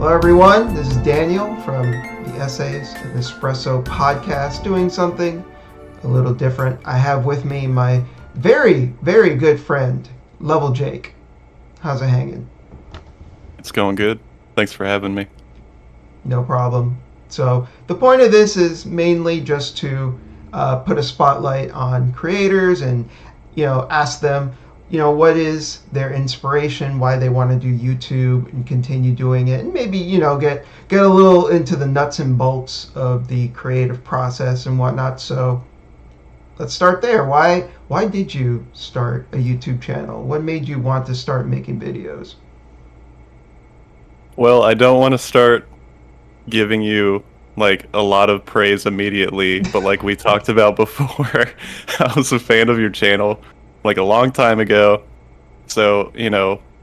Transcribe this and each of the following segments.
Hello everyone, this is Daniel from the Essayist and Espresso podcast, doing something a little different. I have with me my very, very good friend, LvlJake. How's it hanging? It's going good. Thanks for having me. No problem. So the point of this is mainly just to put a spotlight on creators and, ask them, what is their inspiration, why they want to do YouTube and continue doing it, and maybe, get a little into the nuts and bolts of the creative process and whatnot. So let's start there. Why did you start a YouTube channel? What made you want to start making videos? Well, I don't want to start giving you like a lot of praise immediately, but like we talked about before, I was a fan of your channel like a long time ago. So,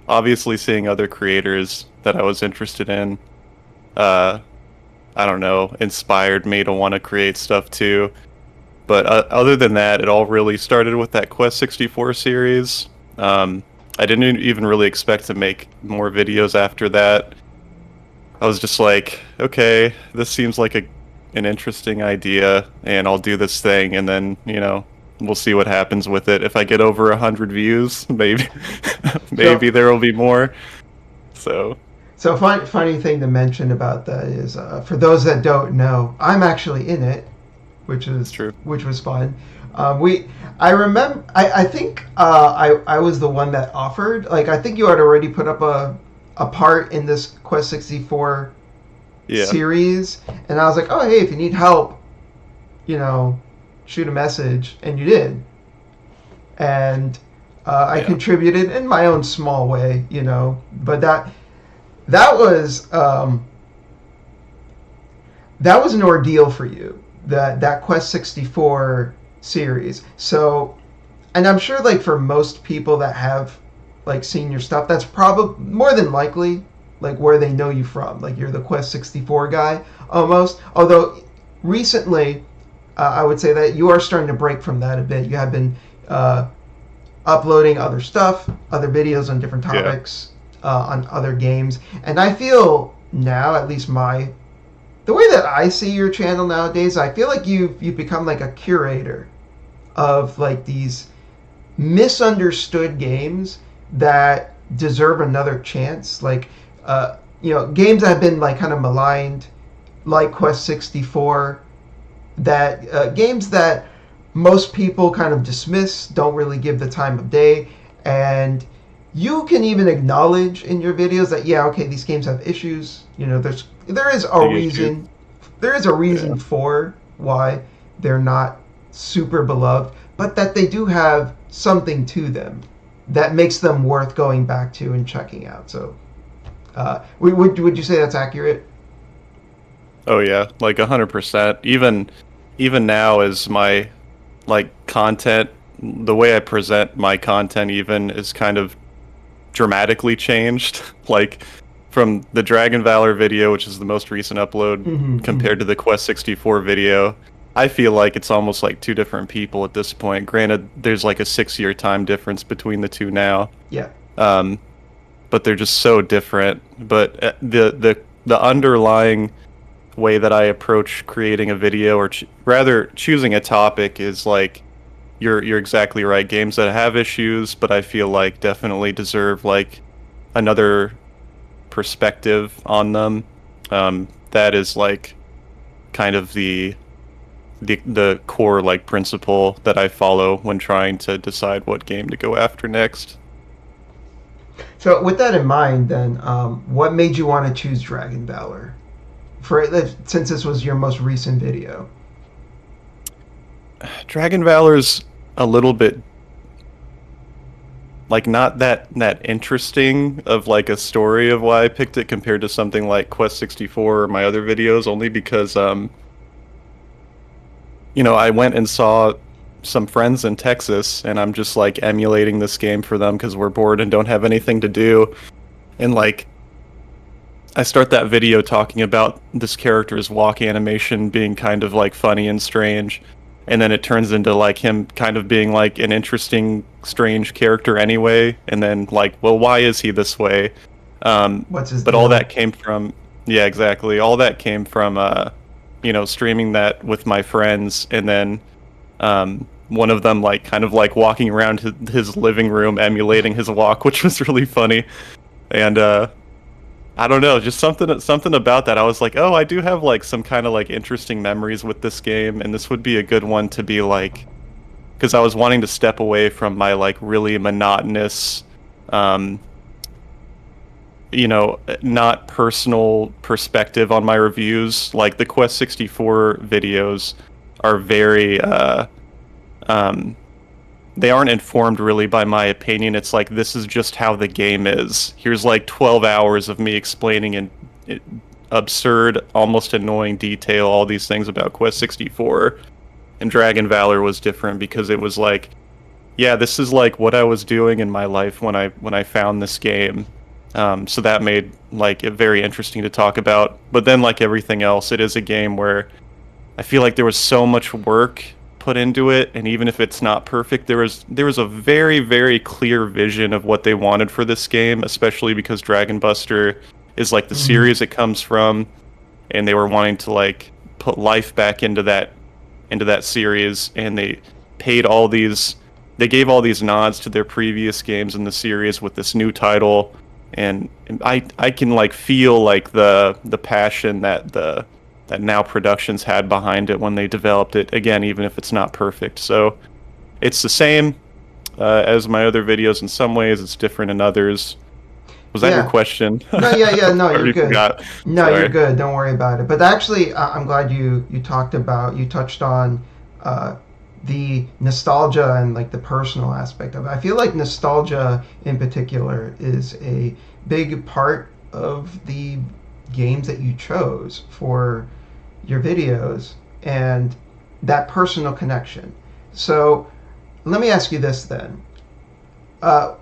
obviously seeing other creators that I was interested in, uh, I don't know, inspired me to want to create stuff too. But other than that, it all really started with that Quest 64 series. I didn't even really expect to make more videos after that. I was just like, okay, this seems like an interesting idea, and I'll do this thing, and then, we'll see what happens with it. If I get over 100 views, maybe So, maybe there will be more. So, so funny thing to mention about that is, for those that don't know, I'm actually in it, which it's is true. which was fun. I remember, I think I was the one that offered. Like, I think you had already put up a part in this Quest 64 Yeah. series, and I was like, oh hey, if you need help, shoot a message, and you did. And I Yeah. contributed in my own small way, but that was that was an ordeal for you, that Quest 64 series. So, and I'm sure like for most people that have like seen your stuff, that's probably more than likely like where they know you from. Like you're the Quest 64 guy almost. Although recently, I would say that you are starting to break from that a bit. You have been uploading other stuff, other videos on different Yeah. topics, on other games, and I feel now, at least the way that I see your channel nowadays, I feel like you've become like a curator of like these misunderstood games that deserve another chance. Like, games that have been like kind of maligned, like Quest 64, that games that most people kind of dismiss, don't really give the time of day, and you can even acknowledge in your videos that yeah, okay, these games have issues. There is a Big issues. reason, there is a Yeah. reason for why they're not super beloved, but that they do have something to them that makes them worth going back to and checking out. So, would you say that's accurate? Oh yeah, like 100%. Even now as my like content, the way I present my content even is kind of dramatically changed. Like from the Dragon Valor video, which is the most recent upload, Mm-hmm, mm-hmm. compared to the Quest 64 video, I feel like it's almost like two different people at this point. Granted, there's like a 6 year time difference between the two now. Yeah. Um, but they're just so different. But the underlying way that I approach creating a video, or rather choosing a topic, is like you're exactly right. Games that have issues, but I feel like definitely deserve like another perspective on them. That is like kind of the core like principle that I follow when trying to decide what game to go after next. So, with that in mind, then, what made you want to choose Dragon Valor for since this was your most recent video? Dragon Valor's a little bit like not that interesting of like a story of why I picked it compared to something like Quest 64 or my other videos, only because I went and saw some friends in Texas, and I'm just like emulating this game for them because we're bored and don't have anything to do. And like I start that video talking about this character's walk animation being kind of like funny and strange, and then it turns into like him kind of being like an interesting, strange character anyway. And then like, well, why is he this way? What's his But all deal? that came from Yeah, exactly. All that came from streaming that with my friends, and then one of them like kind of like walking around his living room emulating his walk, which was really funny. And I don't know, just something about that. I was like, oh, I do have like some kind of like interesting memories with this game, and this would be a good one to be like, because I was wanting to step away from my like really monotonous, um, not personal perspective on my reviews. Like the Quest 64 videos are very um they aren't informed really by my opinion. It's like this is just how the game is. Here's like 12 hours of me explaining in absurd, almost annoying detail all these things about Quest 64. And Dragon Valor was different because it was like, yeah, this is like what I was doing in my life when I found this game. So that made like it very interesting to talk about. But then like everything else, it is a game where I feel like there was so much work put into it, and even if it's not perfect, there was a very, very clear vision of what they wanted for this game, especially because Dragon Buster is like the Mhm. series it comes from, and they were wanting to like put life back into that series, and they gave all these nods to their previous games in the series with this new title, and I can like feel like the passion that Now Productions had behind it when they developed it. Again, even if it's not perfect, so it's the same as my other videos in some ways. It's different in others. Was that your Yeah. question? No, yeah, yeah, I no, you're already good. forgot. No, you're Sorry. good. Don't worry about it. But actually, I'm glad you touched on uh, the nostalgia and like the personal aspect of it. I feel like nostalgia in particular is a big part of the games that you chose for your videos and that personal connection. So let me ask you this then. Uh,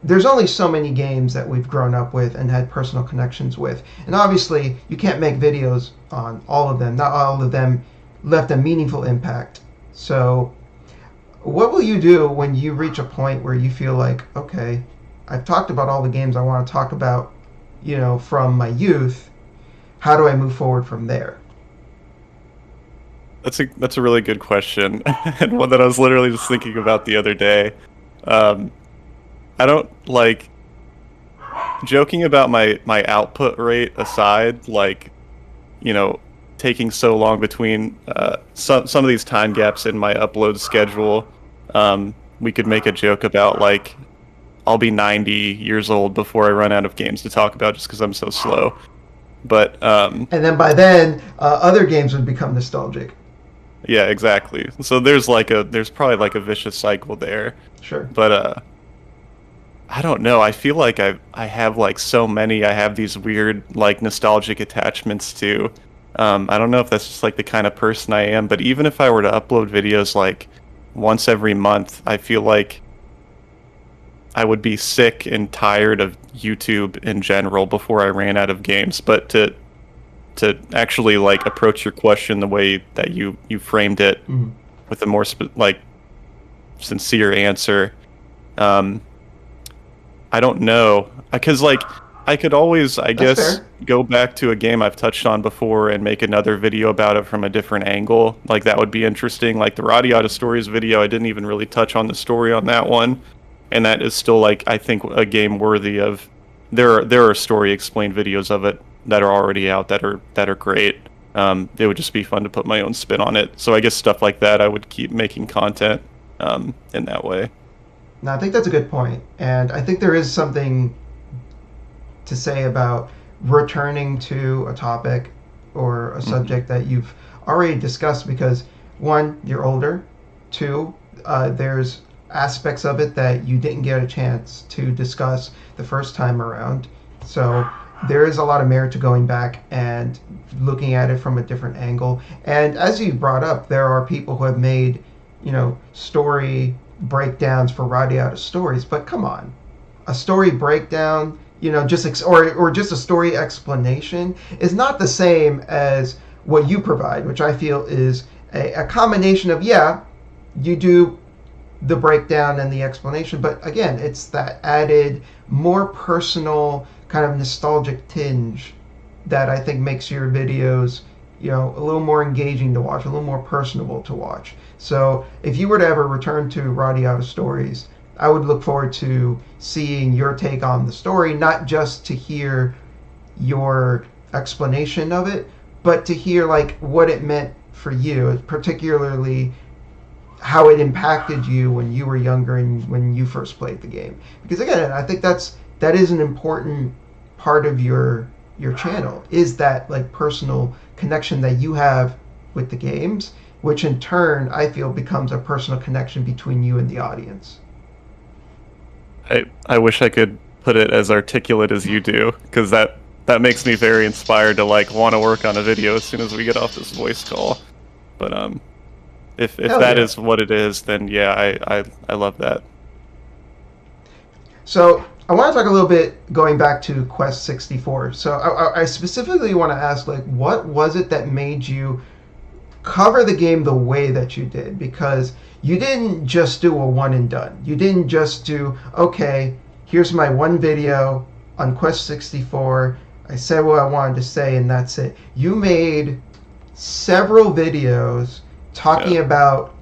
there's only so many games that we've grown up with and had personal connections with. And obviously, you can't make videos on all of them. Not all of them left a meaningful impact. So, what will you do when you reach a point where you feel like, okay, I've talked about all the games I want to talk about, from my youth. How do I move forward from there? That's a really good question, and one that I was literally just thinking about the other day. Um, I don't like joking about my output rate aside, like you know, taking so long between some of these time gaps in my upload schedule. We could make a joke about like I'll be 90 years old before I run out of games to talk about just because I'm so slow. But And then by then, other games would become nostalgic. yeah, exactly. So there's probably like a vicious cycle there. Sure. But I don't know. I feel like I have like so many. I have these weird like nostalgic attachments to. I don't know if that's just like the kind of person I am, but even if I were to upload videos like once every month, I feel like I would be sick and tired of YouTube in general before I ran out of games. But to actually like approach your question the way that you framed it Mhm. with a more like sincere answer, um, I don't know, because like I could always, I That's guess, fair. go back to a game I've touched on before and make another video about it from a different angle. Like that would be interesting. Like the Radiata Stories video, I didn't even really touch on the story on that one, and that is still like I think a game worthy of. There are story explained videos of it that are already out that are great. It would just be fun to put my own spin on it. So I guess stuff like that, I would keep making content in that way. Now, I think that's a good point, and I think there is something to say about returning to a topic or a Hmm. subject that you've already discussed because one, you're older, two, there's aspects of it that you didn't get a chance to discuss the first time around. So there is a lot of merit to going back and looking at it from a different angle. And as you brought up, there are people who have made, story breakdowns for Radiata stories, but come on, a story breakdown, or just a story explanation is not the same as what you provide, which I feel is a combination of, yeah, you do the breakdown and the explanation, but again, it's that added, more personal kind of nostalgic tinge that I think makes your videos, a little more engaging to watch, a little more personable to watch. So if you were to ever return to Roddy Out of Stories, I would look forward to seeing your take on the story, not just to hear your explanation of it, but to hear like what it meant for you, particularly how it impacted you when you were younger and when you first played the game. Because again, I think that is an important part of your channel, is that like personal connection that you have with the games, which in turn I feel becomes a personal connection between you and the audience. I wish I could put it as articulate as you do, because that makes me very inspired to like want to work on a video as soon as we get off this voice call. But if Hell that yeah. is what it is, then yeah, I love that. So I want to talk a little bit going back to Quest 64. So I specifically want to ask, like, what was it that made you cover the game the way that you did? Because you didn't just do a one and done. You didn't just do, okay, here's my one video on Quest 64. I said what I wanted to say, and that's it. You made several videos Yeah. talking about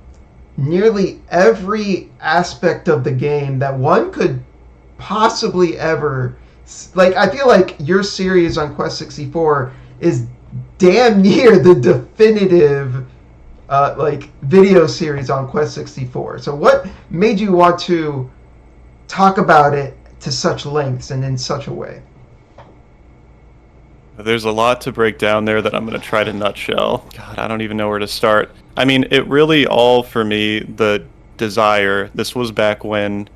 nearly every aspect of the game that one could possibly ever, like, I feel like your series on Quest 64 is damn near the definitive like video series on Quest 64. So what made you want to talk about it to such lengths and in such a way? There's a lot to break down there that I'm going to try to nutshell. God, I don't even know where to start. I mean, it really all for me, the desire. This was back when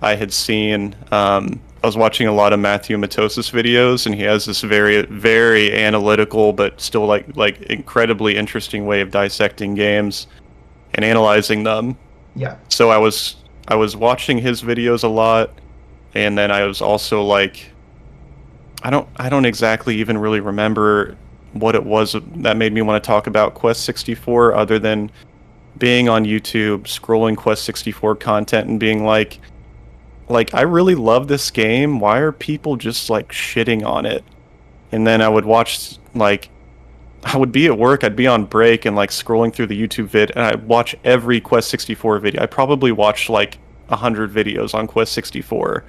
I had seen, I was watching a lot of Matthew Matosis videos, and he has this very, very analytical, but still like incredibly interesting way of dissecting games and analyzing them. Yeah. So I was watching his videos a lot, and then I was also like, I don't exactly even really remember what it was that made me want to talk about Quest 64, other than being on YouTube, scrolling Quest 64 content and being like I really love this game. Why are people just like shitting on it? And then I would watch like I would be at work, I'd be on break and like scrolling through the YouTube vid, and I'd watch every Quest 64 video. I probably watched like 100 videos on Quest 64,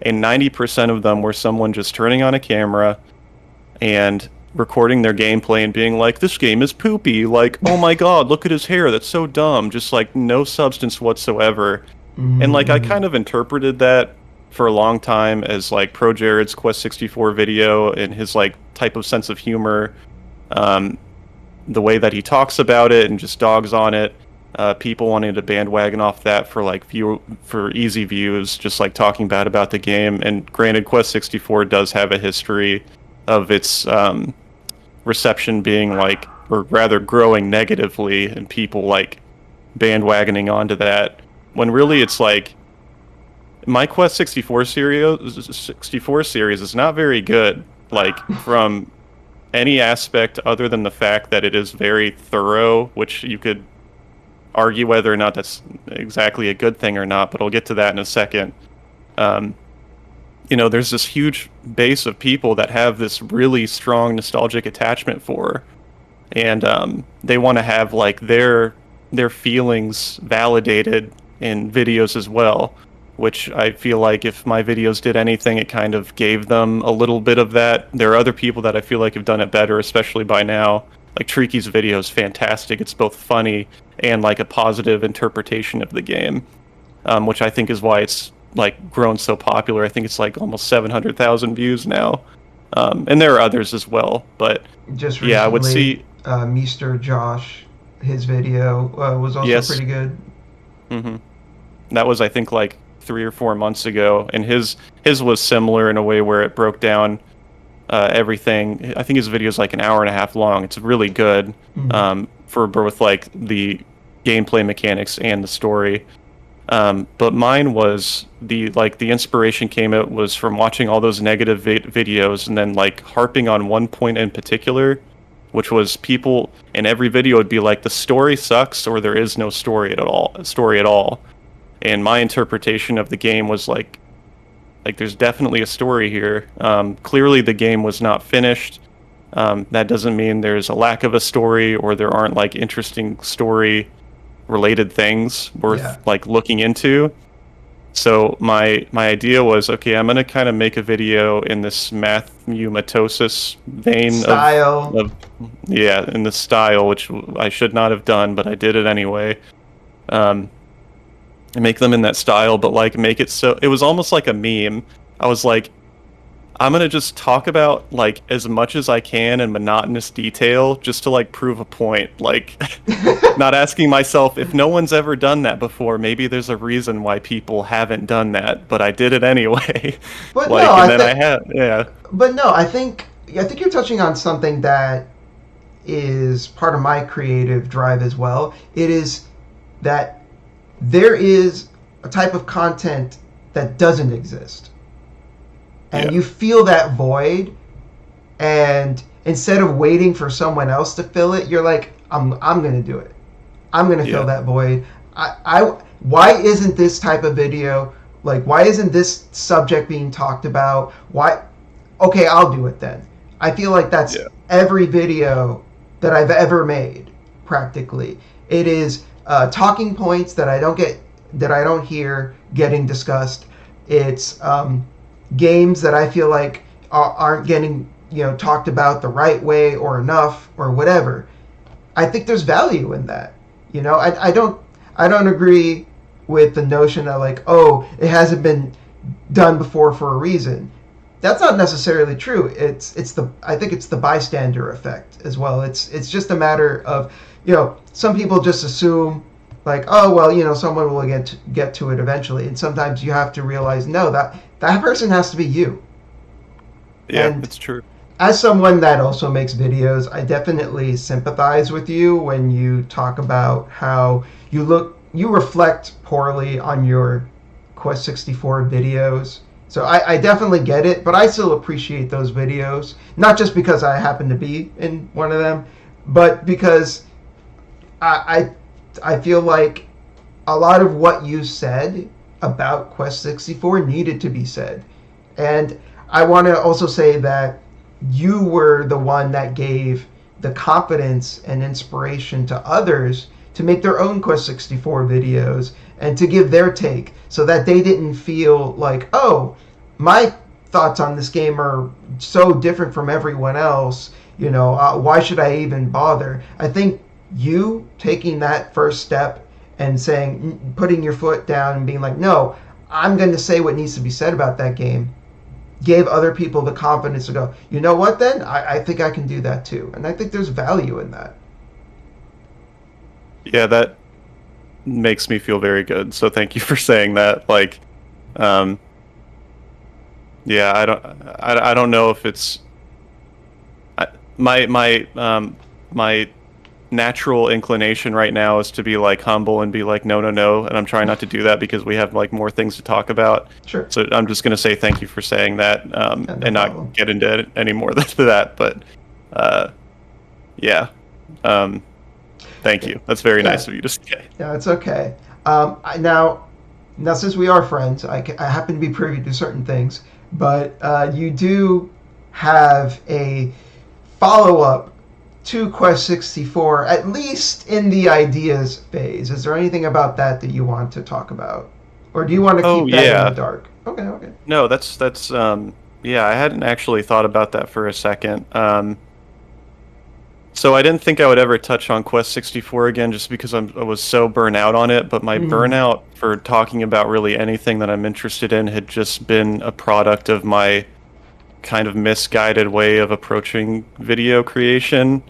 and 90% of them were someone just turning on a camera and recording their gameplay and being like, this game is poopy, like, oh my god, look at his hair, that's so dumb, just like no substance whatsoever. And like I Mm-hmm. kind of interpreted that for a long time as like Pro Jared's Quest 64 video and his like type of sense of humor, um, the way that he talks about it and just dogs on it. People wanting to bandwagon off that for like for easy views, just like talking bad about the game. And granted, Quest 64 does have a history of its reception being like, or rather growing negatively, and people like bandwagoning onto that. When really it's like my Quest 64 series is not very good. Like from any aspect other than the fact that it is very thorough, which you could argue whether or not that's exactly a good thing or not, but I'll get to that in a second. Um, there's this huge base of people that have this really strong nostalgic attachment for, and they want to have like their feelings validated in videos as well. Which I feel like if my videos did anything, it kind of gave them a little bit of that. There are other people that I feel like have done it better, especially by now. Like Triki's video is fantastic. It's both funny and like a positive interpretation of the game, which I think is why it's like grown so popular. I think it's like almost 700,000 views now, and there are others as well. But Just yeah, I would recently, see. Mr. Josh, his video was also Yes. pretty good. hmm That was I think like 3 or 4 months ago, and his was similar in a way where it broke down everything. I think his video is like an hour and a half long. It's really good Mm. for both like the gameplay mechanics and the story. But mine was the inspiration came out was from watching all those negative videos and then like harping on one point in particular, which was people in every video would be like the story sucks or there is no story at all. And my interpretation of the game was like there's definitely a story here. Clearly the game was not finished. That doesn't mean there's a lack of a story or there aren't like interesting story related things Yeah. worth like looking into. So my idea was, okay, I'm gonna kind of make a video in this mathematosis vein Style. of yeah, in the style, which I should not have done, but I did it anyway. Um, and make them in that style, but like make it so it was almost like a meme. I was like, I'm gonna just talk about like as much as I can in monotonous detail just to like prove a point. Like not asking myself if no one's ever done that before, maybe there's a reason why people haven't done that, but I did it anyway. But no, Like and then I had yeah. I think you're touching on something that is part of my creative drive as well. It is that there is a type of content that doesn't exist. And Yeah. you feel that void, and instead of waiting for someone else to fill it, you're like, I'm going to do it. I'm going to fill Yeah. that void. I why isn't this type of video, like why isn't this subject being talked about? Why okay, I'll do it then. I feel like that's Yeah. every video that I've ever made, practically. It is talking points that I don't hear getting discussed. It's games that I feel like aren't getting talked about the right way or enough or whatever. I think there's value in that. I don't agree with the notion that like, oh, it hasn't been done before for a reason. That's not necessarily true. I think it's the bystander effect as well. It's just a matter of, some people just assume like, oh well, someone will get to it eventually, and sometimes you have to realize no, that person has to be you. Yeah, And it's true. as someone that also makes videos, I definitely sympathize with you when you talk about how you reflect poorly on your Quest 64 videos. So I definitely get it, but I still appreciate those videos. Not just because I happen to be in one of them, but because I feel like a lot of what you said about Quest 64 needed to be said. And I want to also say that you were the one that gave the confidence and inspiration to others to make their own Quest 64 videos and to give their take so that they didn't feel like, oh, my thoughts on this game are so different from everyone else. Why should I even bother? I think you taking that first step and putting your foot down and being like, no, I'm going to say what needs to be said about that game, gave other people the confidence to go, you know what, then I think I can do that too. And I think there's value in that. Yeah, that makes me feel very good. So thank you for saying that. Like, um, yeah, I don't know if it's I, my natural inclination right now is to be like humble and be like no no no, and I'm trying not to do that because we have like more things to talk about. Sure. So I'm just gonna say thank you for saying that, Yeah, no and problem. not get into it any more than that. But yeah, um, thank you. That's very Yeah. nice of you to say. Yeah, it's okay. Now since we are friends, I happen to be privy to certain things, but you do have a follow up to Quest 64, at least in the ideas phase. Is there anything about that you want to talk about? Or do you want to Oh keep that in the yeah, dark? Okay, okay. no, that's yeah. I hadn't actually thought about that for a second. So I didn't think I would ever touch on Quest 64 again just because I was so burnt out on it, but my Mhm. burnout for talking about really anything that I'm interested in had just been a product of my kind of misguided way of approaching video creation.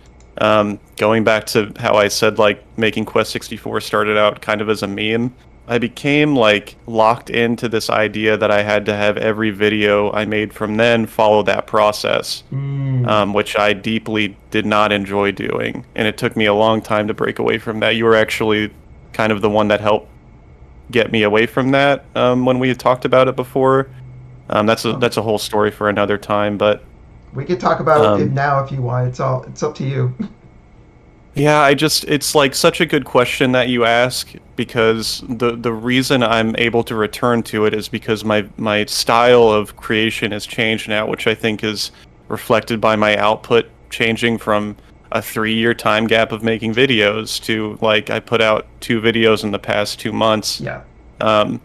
Going back to how I said like making Quest 64 started out kind of as a meme, I became like locked into this idea that I had to have every video I made from then follow that process, Mm. which I deeply did not enjoy doing. And it took me a long time to break away from that. You were actually kind of the one that helped get me away from that when we had talked about it before. Um, That's a whole story for another time, but we could talk about it um, now if you want. It's up to you. yeah, it's like such a good question that you ask because the reason I'm able to return to it is because my style of creation has changed now, which I think is reflected by my output changing from a 3-year time gap of making videos to like I put out 2 videos in the past 2 months. Yeah. Um,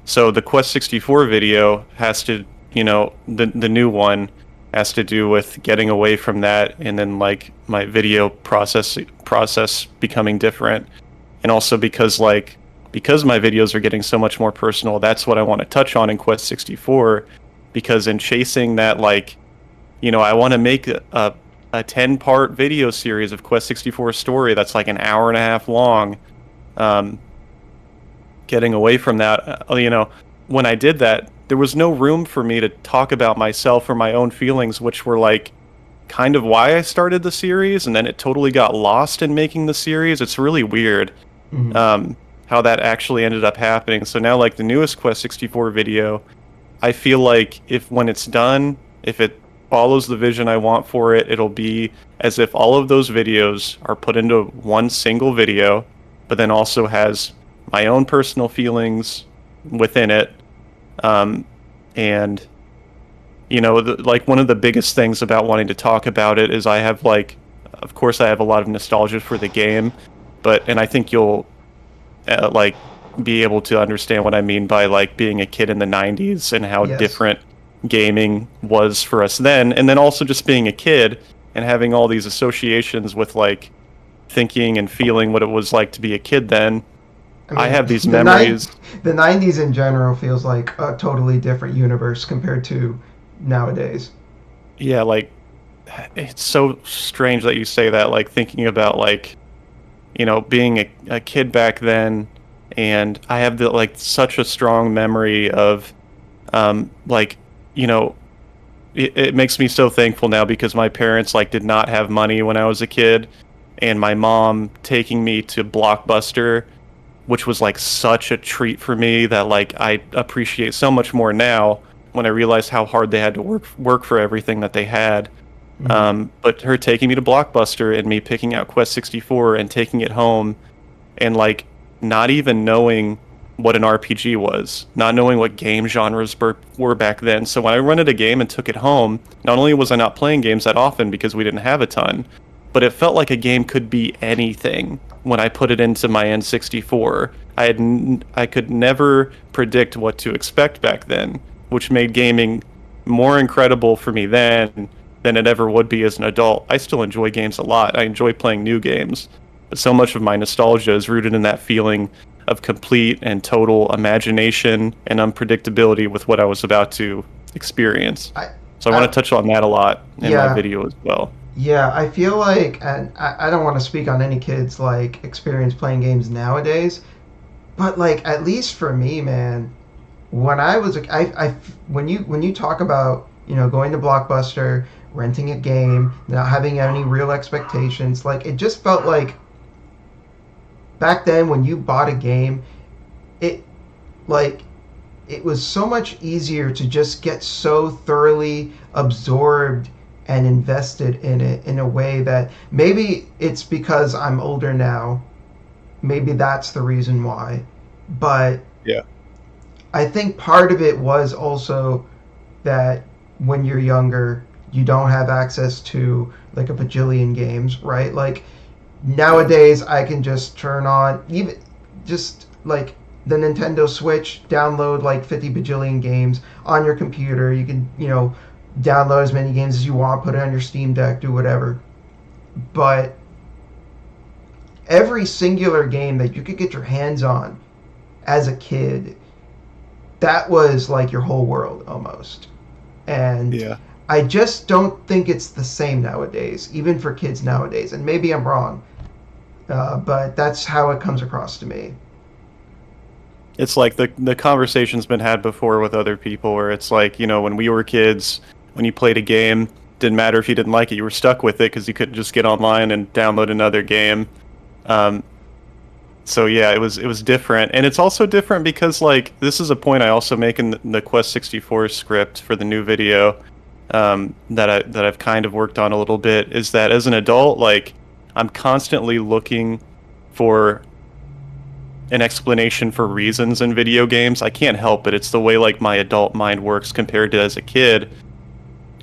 so the Quest 64 video has to, the new one has to do with getting away from that, and then like my video process becoming different, and also because my videos are getting so much more personal. That's what I want to touch on in Quest 64, because in chasing that, like, I want to make a 10-part video series of Quest 64 story that's like an hour and a half long. Getting away from that, when I did that, there was no room for me to talk about myself or my own feelings, which were like kind of why I started the series, and then it totally got lost in making the series. It's really weird Mhm. how that actually ended up happening. So now, like the newest Quest 64 video, I feel like when it's done, if it follows the vision I want for it, it'll be as if all of those videos are put into one single video, but then also has my own personal feelings within it. And like one of the biggest things about wanting to talk about it is I have of course I have a lot of nostalgia for the game, and I think you'll like be able to understand what I mean by like being a kid in the 90s and how Yes. different gaming was for us then, and then also just being a kid and having all these associations with like thinking and feeling what it was like to be a kid then. I I mean, have these memories. the '90s in general feels like a totally different universe compared to nowadays. Yeah, like it's so strange that you say that, like thinking about like being a kid back then, and I have like such a strong memory of like you know it makes me so thankful now because my parents like did not have money when I was a kid, and my mom taking me to Blockbuster, which was like such a treat for me that like I appreciate so much more now when I realize how hard they had to work for everything that they had. Mhm. But her taking me to Blockbuster and me picking out Quest 64 and taking it home, and like not even knowing what an RPG was, not knowing what game genres were back then. So when I rented a game and took it home, not only was I not playing games that often because we didn't have a ton, but it felt like a game could be anything when I put it into my N64. I could never predict what to expect back then, which made gaming more incredible for me then than it ever would be as an adult. I still enjoy games a lot. I enjoy playing new games, but so much of my nostalgia is rooted in that feeling of complete and total imagination and unpredictability with what I was about to experience. I, So I want I, to touch on that a lot in my yeah, video as well. yeah. I feel like, and I don't want to speak on any kids like experience playing games nowadays, but like at least for me, man, when I was, when you talk about going to Blockbuster, renting a game, not having any real expectations, like it just felt like back then when you bought a game, it like it was so much easier to just get so thoroughly absorbed and invested in it in a way that maybe it's because I'm older now. Maybe that's the reason why. But Yeah. I think part of it was also that when you're younger, you don't have access to like a bajillion games, right? Like Yeah. nowadays, I can just turn on even just like the Nintendo Switch, download like 50 bajillion games on your computer. You can, download as many games as you want, put it on your Steam Deck, do whatever. But every singular game that you could get your hands on as a kid, that was like your whole world almost. And Yeah. I just don't think it's the same nowadays, even for kids nowadays. And maybe I'm wrong, but that's how it comes across to me. It's like the conversation's been had before with other people where it's like, when we were kids, when you played a game, didn't matter if you didn't like it, you were stuck with it because you couldn't just get online and download another game. Um, so yeah, it was different, and it's also different because like this is a point I also make in the Quest 64 script for the new video, that I've kind of worked on a little bit, is that as an adult, like I'm constantly looking for an explanation for reasons in video games. I can't help it. It's the way like my adult mind works compared to as a kid.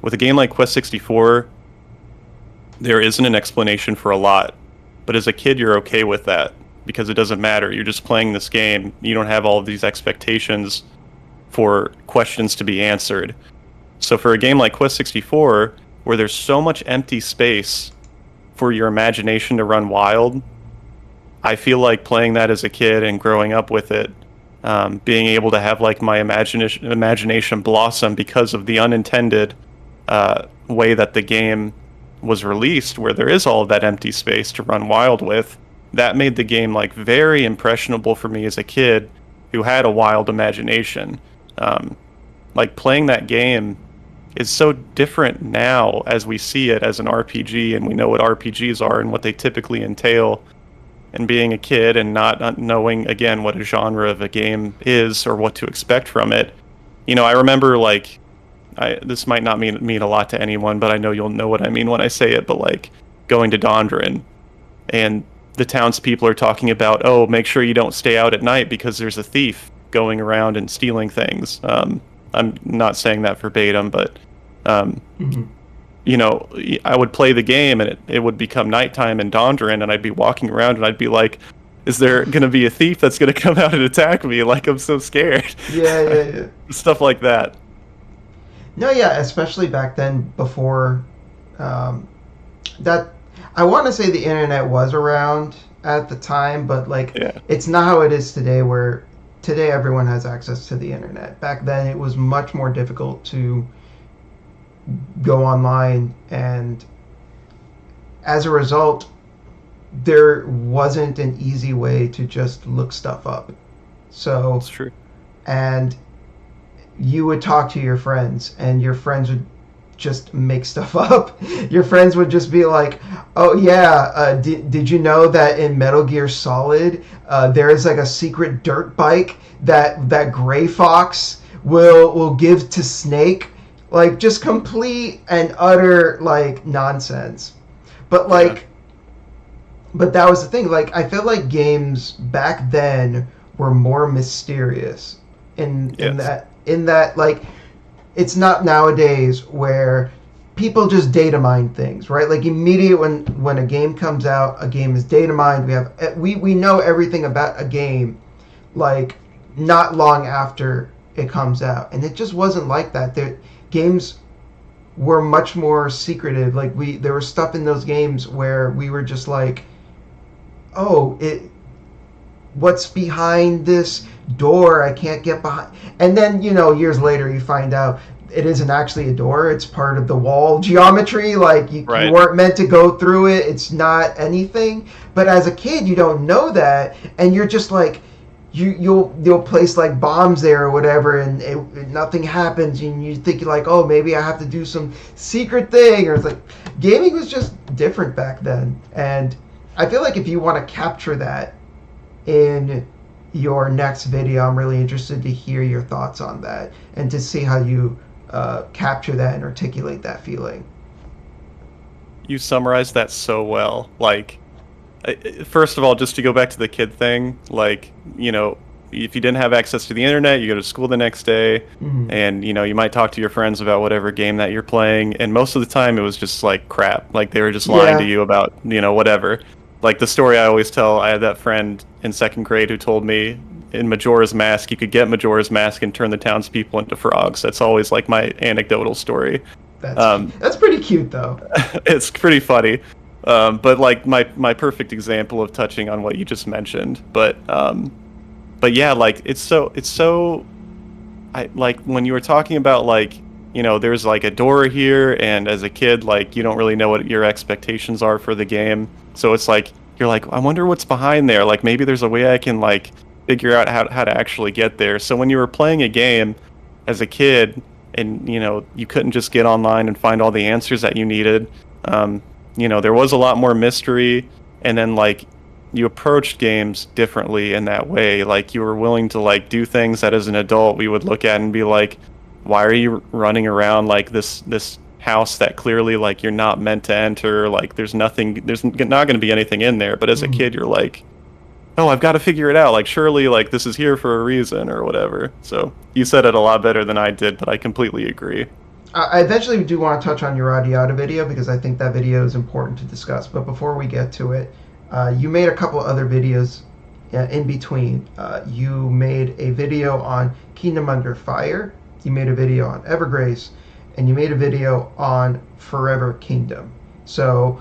With a game like Quest 64, there isn't an explanation for a lot. But as a kid, you're okay with that because it doesn't matter. You're just playing this game. You don't have all of these expectations for questions to be answered. So for a game like Quest 64, where there's so much empty space for your imagination to run wild, I feel like playing that as a kid and growing up with it, being able to have like my imagination blossom because of the unintended way that the game was released, where there is all of that empty space to run wild with, that made the game like very impressionable for me as a kid who had a wild imagination. Like playing that game is so different now as we see it as an RPG and we know what RPGs are and what they typically entail. And being a kid and not knowing again what a genre of a game is or what to expect from it. I remember like this might not mean a lot to anyone, but I know you'll know what I mean when I say it. But like going to Dondrin, and the townspeople are talking about, oh, make sure you don't stay out at night because there's a thief going around and stealing things. I'm not saying that verbatim, but Mm-hmm. I would play the game and it would become nighttime in Dondrin, and I'd be walking around and I'd be like, is there going to be a thief that's going to come out and attack me? Like, I'm so scared. Yeah. Stuff like that. No, yeah, especially back then before that. I want to say the internet was around at the time, but like Yeah. it's not how it is today. Where today everyone has access to the internet. Back then it was much more difficult to go online, and as a result, there wasn't an easy way to just look stuff up. So, It's true. and you would talk to your friends, and your friends would just make stuff up. Your friends would just be like, "Oh yeah, did you know that in Metal Gear Solid, there is like a secret dirt bike that Gray Fox will give to Snake?" Like just complete and utter like nonsense. But like, Yeah. but that was the thing. Like I feel like games back then were more mysterious Yes. in that like it's not nowadays where people just data mine things, right? Like immediate when a game comes out, a game is data mined. We know everything about a game like not long after it comes out, and it just wasn't like that. Games were much more secretive. Like there was stuff in those games where we were just like, oh, what's behind this door? I can't get behind. And then years later you find out it isn't actually a door. It's part of the wall geometry. Like you Right. weren't meant to go through it. It's not anything. But as a kid, you don't know that, and you're just like, you'll place like bombs there or whatever, and nothing happens, and you think like, oh, maybe I have to do some secret thing, or it's like gaming was just different back then. And I feel like if you want to capture that in your next video, I'm really interested to hear your thoughts on that and to see how you capture that and articulate that feeling. You summarized that so well. Like, first of all, just to go back to the kid thing, like, if you didn't have access to the internet, you go to school the next day, Mm-hmm. and, you might talk to your friends about whatever game that you're playing, and most of the time it was just like crap. Like, they were just lying to Yeah. you about, whatever. Like, the story I always tell, I had that friend in second grade who told me in Majora's Mask, you could get Majora's Mask and turn the townspeople into frogs. That's always like my anecdotal story. That's Um, that's pretty cute though. it's pretty funny. But like my perfect example of touching on what you just mentioned. But yeah, like it's so I like when you were talking about like there's like a door here, and as a kid like you don't really know what your expectations are for the game, so it's like you're like, I wonder what's behind there, like maybe there's a way I can like figure out how to actually get there. So when you were playing a game as a kid, and you couldn't just get online and find all the answers that you needed, there was a lot more mystery, and then like you approached games differently in that way. Like you were willing to like do things that as an adult we would look at and be like, why are you running around like this house that clearly like you're not meant to enter? Like there's not going to be anything in there. But as a Mhm. kid you're like, oh, I've got to figure it out. Like surely like this is here for a reason or whatever. So you said it a lot better than I did, but I completely agree. I eventually do want to touch on your Adiata video because I think that video is important to discuss. But before we get to it, you made a couple other videos in between. You made a video on Kingdom Under Fire. You made a video on Evergrace, and you made a video on Forever Kingdom. So,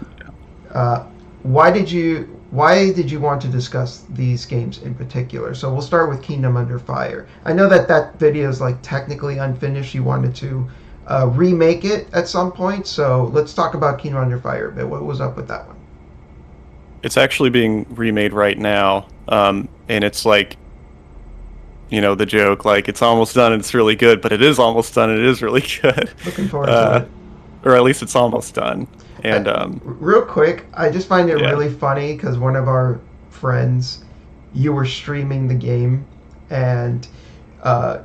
why did you want to discuss these games in particular? So we'll start with Kingdom Under Fire. I know that video is like technically unfinished. You wanted to remake it at some point. So let's talk about Kingdom Under Fire a bit. What was up with that one? It's actually being remade right now, and it's like, the joke, like it's almost done and it's really good, but it is almost done and it is really good. Looking forward to it. Or at least it's almost done. And real quick, I just find it yeah. really funny because one of our friends, you were streaming the game, and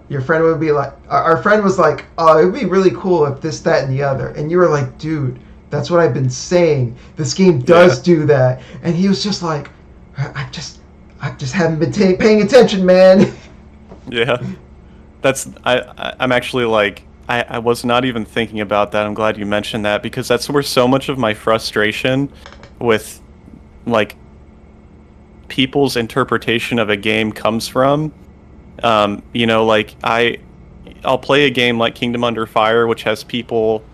your friend would be like, our friend was like, "Oh, it would be really cool if this, that, and the other," and you were like, "Dude, that's what I've been saying. This game does do that," and he was just like, "I just haven't been paying attention, man." Yeah, I'm actually like. I was not even thinking about that. I'm glad you mentioned that because that's where so much of my frustration with like people's interpretation of a game comes from. Like I'll play a game like Kingdom Under Fire, which has people,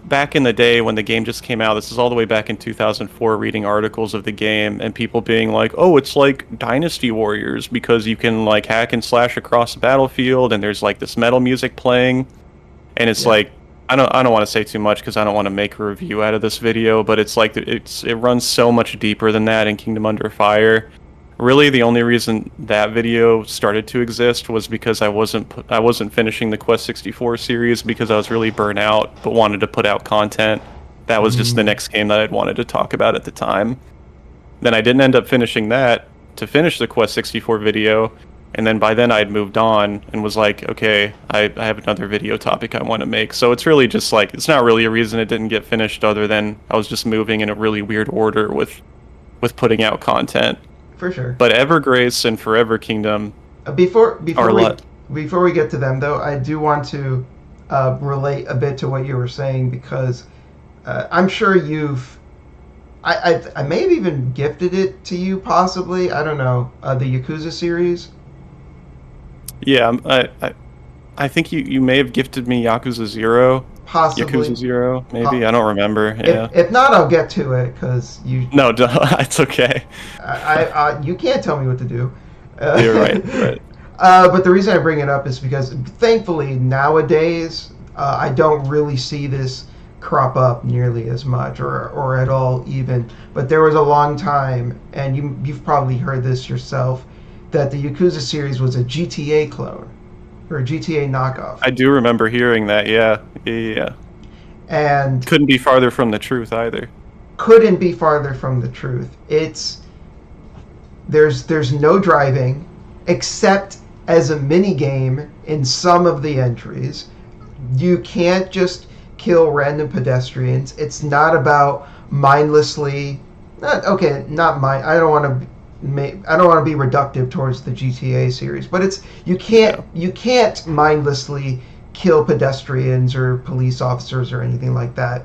back in the day when the game just came out, this is all the way back in 2004, reading articles of the game and people being like, oh, it's like Dynasty Warriors because you can like hack and slash across the battlefield and there's like this metal music playing. And it's like, I don't want to say too much because I don't want to make a review out of this video, but it's like it runs so much deeper than that in Kingdom Under Fire. Really, the only reason that video started to exist was because I wasn't finishing the Quest 64 series because I was really burnt out, but wanted to put out content. That was just the next game that I'd wanted to talk about at the time. Then I didn't end up finishing that to finish the Quest 64 video, and then by then I'd moved on and was like, okay, I have another video topic I want to make. So it's really just like, it's not really a reason it didn't get finished other than I was just moving in a really weird order with putting out content. For sure. But Evergrace and Forever Kingdom before we get to them though, I do want to relate a bit to what you were saying because I'm sure I may have even gifted it to you possibly. I don't know, the Yakuza series. Yeah, I think you may have gifted me Yakuza 0. Possibly. Yakuza 0, maybe. I don't remember. Yeah. If not, I'll get to it because you. No, it's okay. You can't tell me what to do. You're right. Right. But the reason I bring it up is because thankfully nowadays I don't really see this crop up nearly as much or at all even. But there was a long time, and you've probably heard this yourself, that the Yakuza series was a GTA clone. Or a GTA knockoff. I do remember hearing that, yeah. And couldn't be farther from the truth either. Couldn't be farther from the truth. There's no driving, except as a mini game in some of the entries. You can't just kill random pedestrians. It's not about mindlessly. I don't want to be reductive towards the GTA series, but you can't mindlessly kill pedestrians or police officers or anything like that.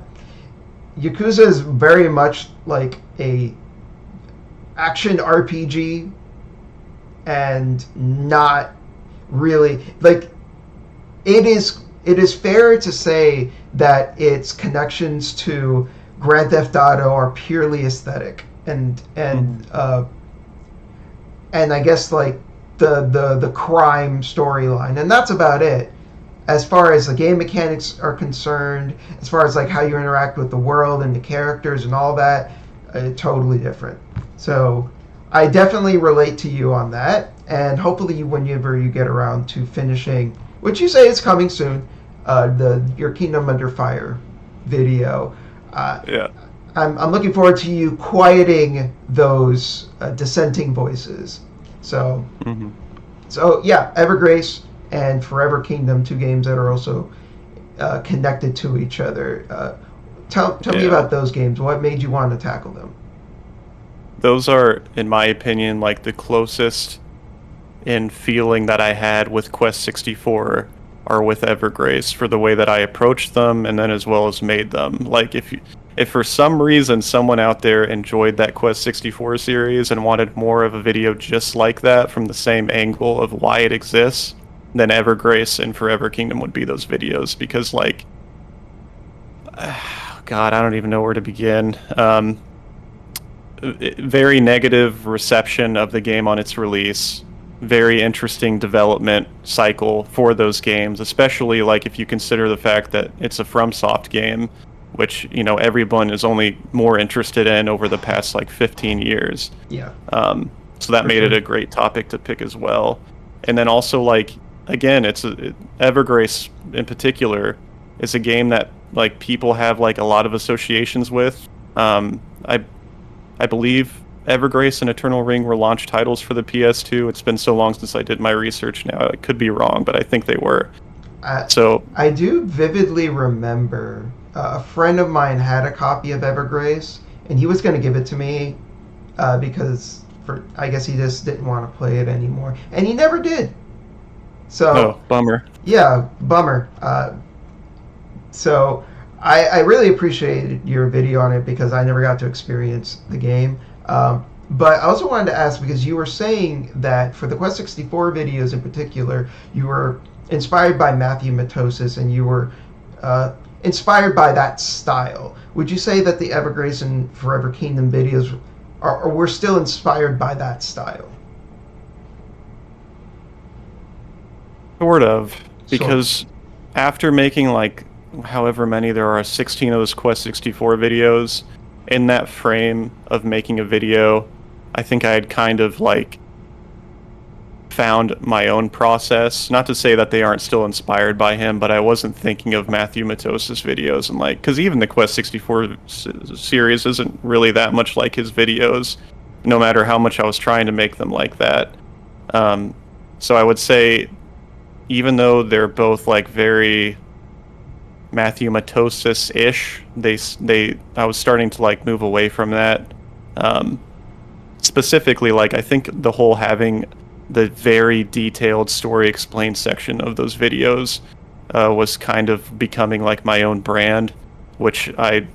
Yakuza is very much like a action RPG and not really like it is fair to say that its connections to Grand Theft Auto are purely aesthetic and I guess like the crime storyline, and that's about it. As far as the game mechanics are concerned, as far as like how you interact with the world and the characters and all that, totally different. So I definitely relate to you on that, and hopefully whenever you get around to finishing, which you say is coming soon, your Kingdom Under Fire video. I'm looking forward to you quieting those dissenting voices. So, yeah, Evergrace and Forever Kingdom, two games that are also connected to each other. Tell me about those games. What made you want to tackle them? Those are, in my opinion, like the closest in feeling that I had with Quest 64 are with Evergrace for the way that I approached them and then as well as made them. Like if for some reason someone out there enjoyed that Quest 64 series and wanted more of a video just like that from the same angle of why it exists, then Evergrace and Forever Kingdom would be those videos because like God, I don't even know where to begin. Very negative reception of the game on its release. Very interesting development cycle for those games, especially like if you consider the fact that it's a FromSoft game, which everyone is only more interested in over the past like 15 years. Yeah. So that made it a great topic to pick as well. And then also like again, Evergrace in particular is a game that like people have like a lot of associations with. I believe Evergrace and Eternal Ring were launch titles for the PS2. It's been so long since I did my research now. I could be wrong, but I think they were. I do vividly remember a friend of mine had a copy of Evergrace, and he was going to give it to me because I guess he just didn't want to play it anymore, and he never did. So, bummer. Yeah, bummer. So I really appreciated your video on it because I never got to experience the game. But I also wanted to ask, because you were saying that for the Quest 64 videos in particular, you were inspired by Matthew Matosis and you were inspired by that style. Would you say that the Evergrace and Forever Kingdom videos were still inspired by that style? Sort of, because after making like however many there are, 16 of those Quest 64 videos, in that frame of making a video, I think I had kind of like found my own process. Not to say that they aren't still inspired by him, but I wasn't thinking of Matthew Matosis videos and like, because even the Quest 64 series isn't really that much like his videos, no matter how much I was trying to make them like that. So I would say, even though they're both like very Matthew Matosis-ish, I was starting to like move away from that. Specifically, like I think the whole having the very detailed story explained section of those videos was kind of becoming like my own brand, which I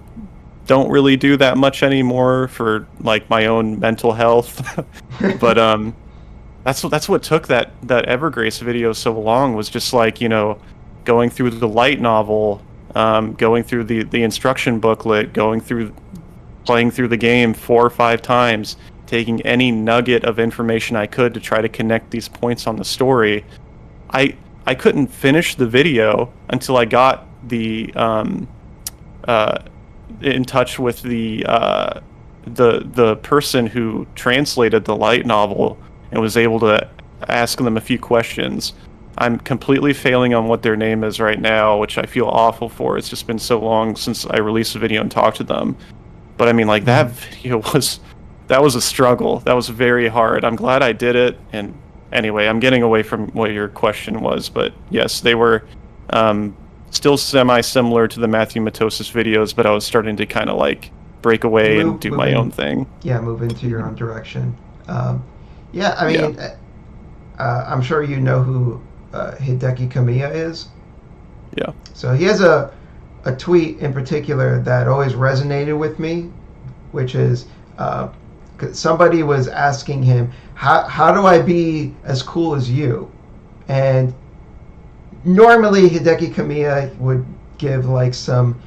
don't really do that much anymore for like my own mental health. But that's what took that Evergrace video so long, was just like, going through the light novel, going through the instruction booklet, playing through the game 4 or 5 times, taking any nugget of information I could to try to connect these points on the story. I couldn't finish the video until I got in touch with the person who translated the light novel and was able to ask them a few questions. I'm completely failing on what their name is right now, which I feel awful for. It's just been so long since I released a video and talked to them. But I mean, like, that video that was a struggle. That was very hard. I'm glad I did it. And anyway, I'm getting away from what your question was. But yes, they were still semi-similar to the Matthew Matosis videos, but I was starting to kind of like break away and do my own thing. Yeah, move into your own direction. Yeah, I mean, I'm sure you know who Hideki Kamiya is. Yeah. So he has a tweet in particular that always resonated with me, which is somebody was asking him, how do I be as cool as you? And normally Hideki Kamiya would give like some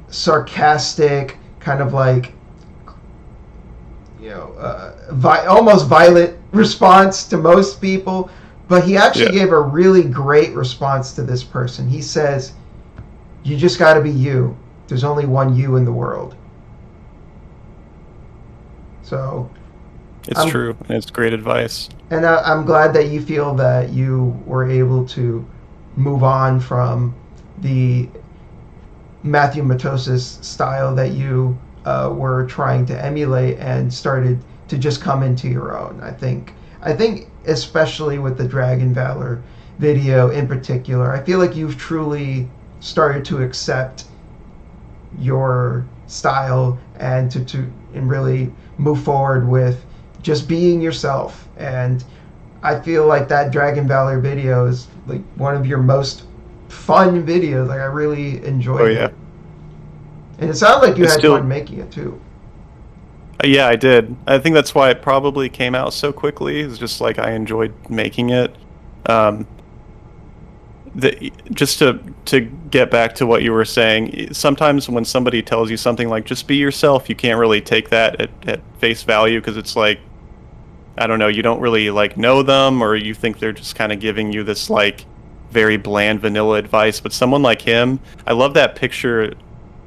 sarcastic kind of like, almost violent response to most people, but he actually gave a really great response to this person. He says, you just got to be you. There's only one you in the world. So it's true. It's great advice. And I'm glad that you feel that you were able to move on from the Matthew Matosis style that you were trying to emulate and started to just come into your own. I think especially with the Dragon Valor video in particular, I feel like you've truly started to accept your style and to really move forward with just being yourself. And I feel like that Dragon Valor video is like one of your most fun videos. Like I really Oh enjoyed yeah, it, and it sounded like you it's had fun still. making it too. Yeah, I did. I think that's why it probably came out so quickly. It's just like I enjoyed making it. Um, just to get back to what you were saying, sometimes when somebody tells you something like just be yourself, you can't really take that at face value because it's like I don't know, you don't really like know them or you think they're just kind of giving you this like very bland vanilla advice. But someone like him, I love that picture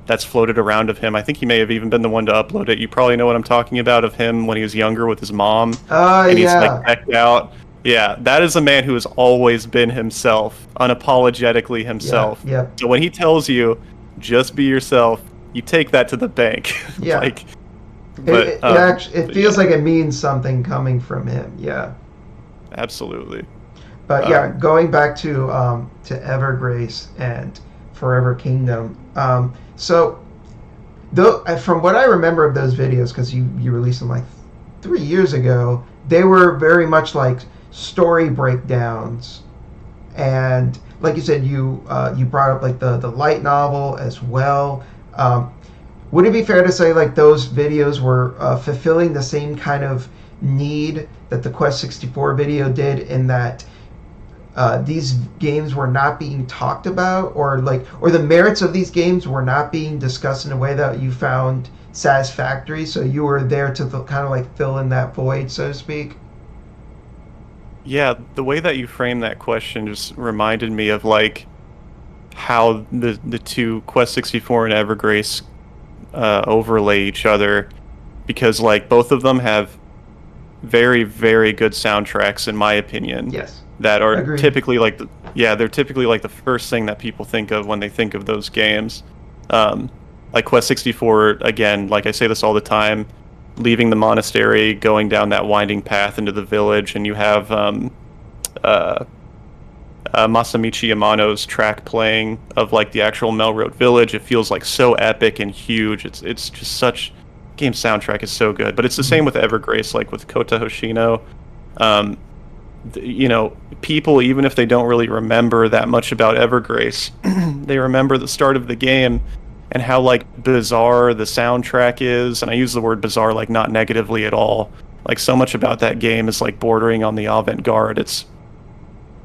that's floated around of him. I think he may have even been the one to upload it. You probably know what I'm talking about of him when he was younger with his mom and he's like Yeah, decked out. Yeah, that is a man who has always been himself, unapologetically yeah, himself. yeah. So when he tells you just be yourself, you take that to the bank. Yeah. Like It, but it, it actually it yeah, feels like it means something coming from him. Yeah. absolutely. But yeah, Um going back to Evergrace and Forever Kingdom. So though from what I remember of those videos, because you released them like 3 years ago, they were very much like story breakdowns, and like you said, you brought up like the light novel as well. Um, would it be fair to say like those videos were fulfilling the same kind of need that the Quest 64 video did, in that these games were not being talked about, or the merits of these games were not being discussed in a way that you found satisfactory, so you were there to kind of like fill in that void, so to speak? yeah, the way that you frame that question just reminded me of like how the two Quest 64 and Evergrace overlay each other because like both of them have very very good soundtracks in my opinion Yes, that are agreed. typically like yeah, they're typically like the first thing that people think of when they think of those games. um like Quest 64, again, like I say this all the time, leaving the monastery, going down that winding path into the village, and you have uh Masamichi Amano's track playing of like the actual Melroad village. It feels like so epic and huge. It's just such game soundtrack is so good. But it's the Mhm. same with Evergrace, like with Kota Hoshino. Um, you know, people even if they don't really remember that much about Evergrace, they remember the start of the game and how like bizarre the soundtrack is. And I use the word bizarre like not negatively at all. Like so much about that game is like bordering on the avant-garde. It's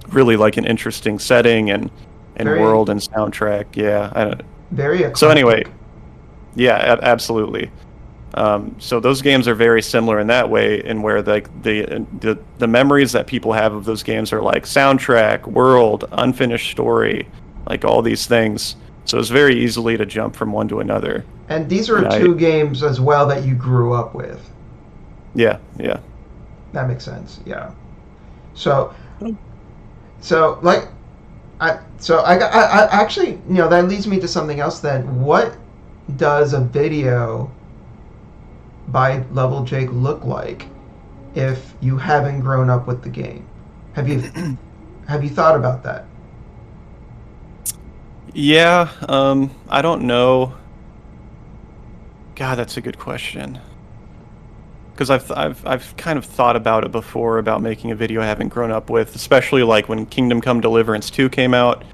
really like an interesting setting and Very, world and soundtrack. Yeah. very So anyway, eclectic. yeah, absolutely. So those games are very similar in that way, in where like the memories that people have of those games are like soundtrack, world, unfinished story, like all these things. So it's very easily to jump from one to another. And these are And I, two games as well that you grew up with. yeah, yeah. That makes sense. Yeah. So, so like, I actually, that leads me to something else. Then, what does a video by LvlJake look like if you haven't grown up with the game? Have you have you thought about that? Yeah, I don't know. God, that's a good question. Because I've kind of thought about it before about making a video I haven't grown up with, especially like when Kingdom Come Deliverance 2 came out.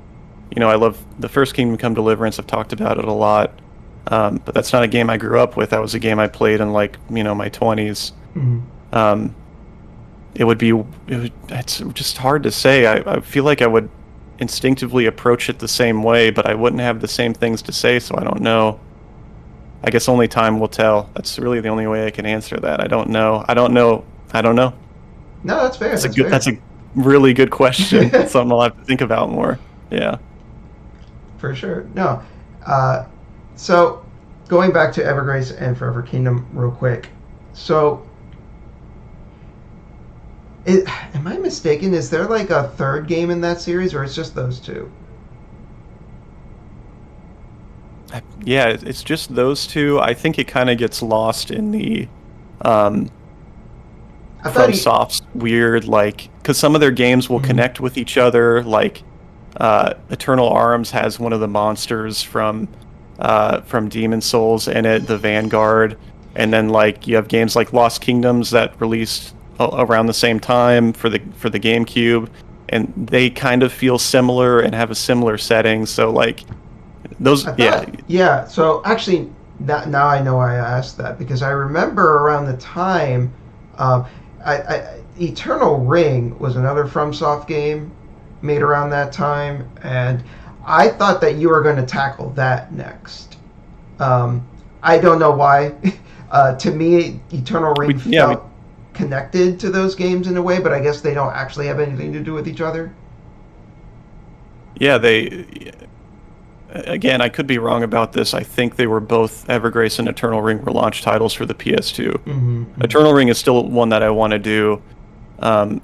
You know, I love the first Kingdom Come Deliverance. I've talked about it a lot. But that's not a game I grew up with. That was a game I played in like, my 20s. Mhm. Um, it's just hard to say. I feel like I would instinctively approach it the same way, but I wouldn't have the same things to say, so I don't know. I guess only time will tell. That's really the only way I can answer that. I don't know. I don't know. I don't know. No, that's fair. That's That's fair a really good question. Something I'll have to think about more. Yeah. for sure. No, uh, so going back to Evergrace and Forever Kingdom real quick. So am I mistaken? Is there like a third game in that series, or it's just those two? Yeah, it's just those two. I think it kind of gets lost in the um I thought from he. Soft's weird, like, because some of their games will Mhm. connect with each other. Like, Eternal Arms has one of the monsters from Demon Souls in it, the Vanguard, and then like you have games like Lost Kingdoms that released around the same time for the GameCube. and they kind of feel similar and have a similar setting. So like those, I yeah, thought, yeah. So actually, now I know why I asked that because I remember around the time, um, Eternal Ring was another FromSoft game made around that time, and I thought that you were going to tackle that next. Um, I don't know why. To me, Eternal Ring we felt connected to those games in a way, but I guess they don't actually have anything to do with each other. yeah they again, I could be wrong about this. I think they were both Evergrace and Eternal Ring were launch titles for the PS2. Mm-hmm, mm-hmm. Eternal Ring is still one that I want to do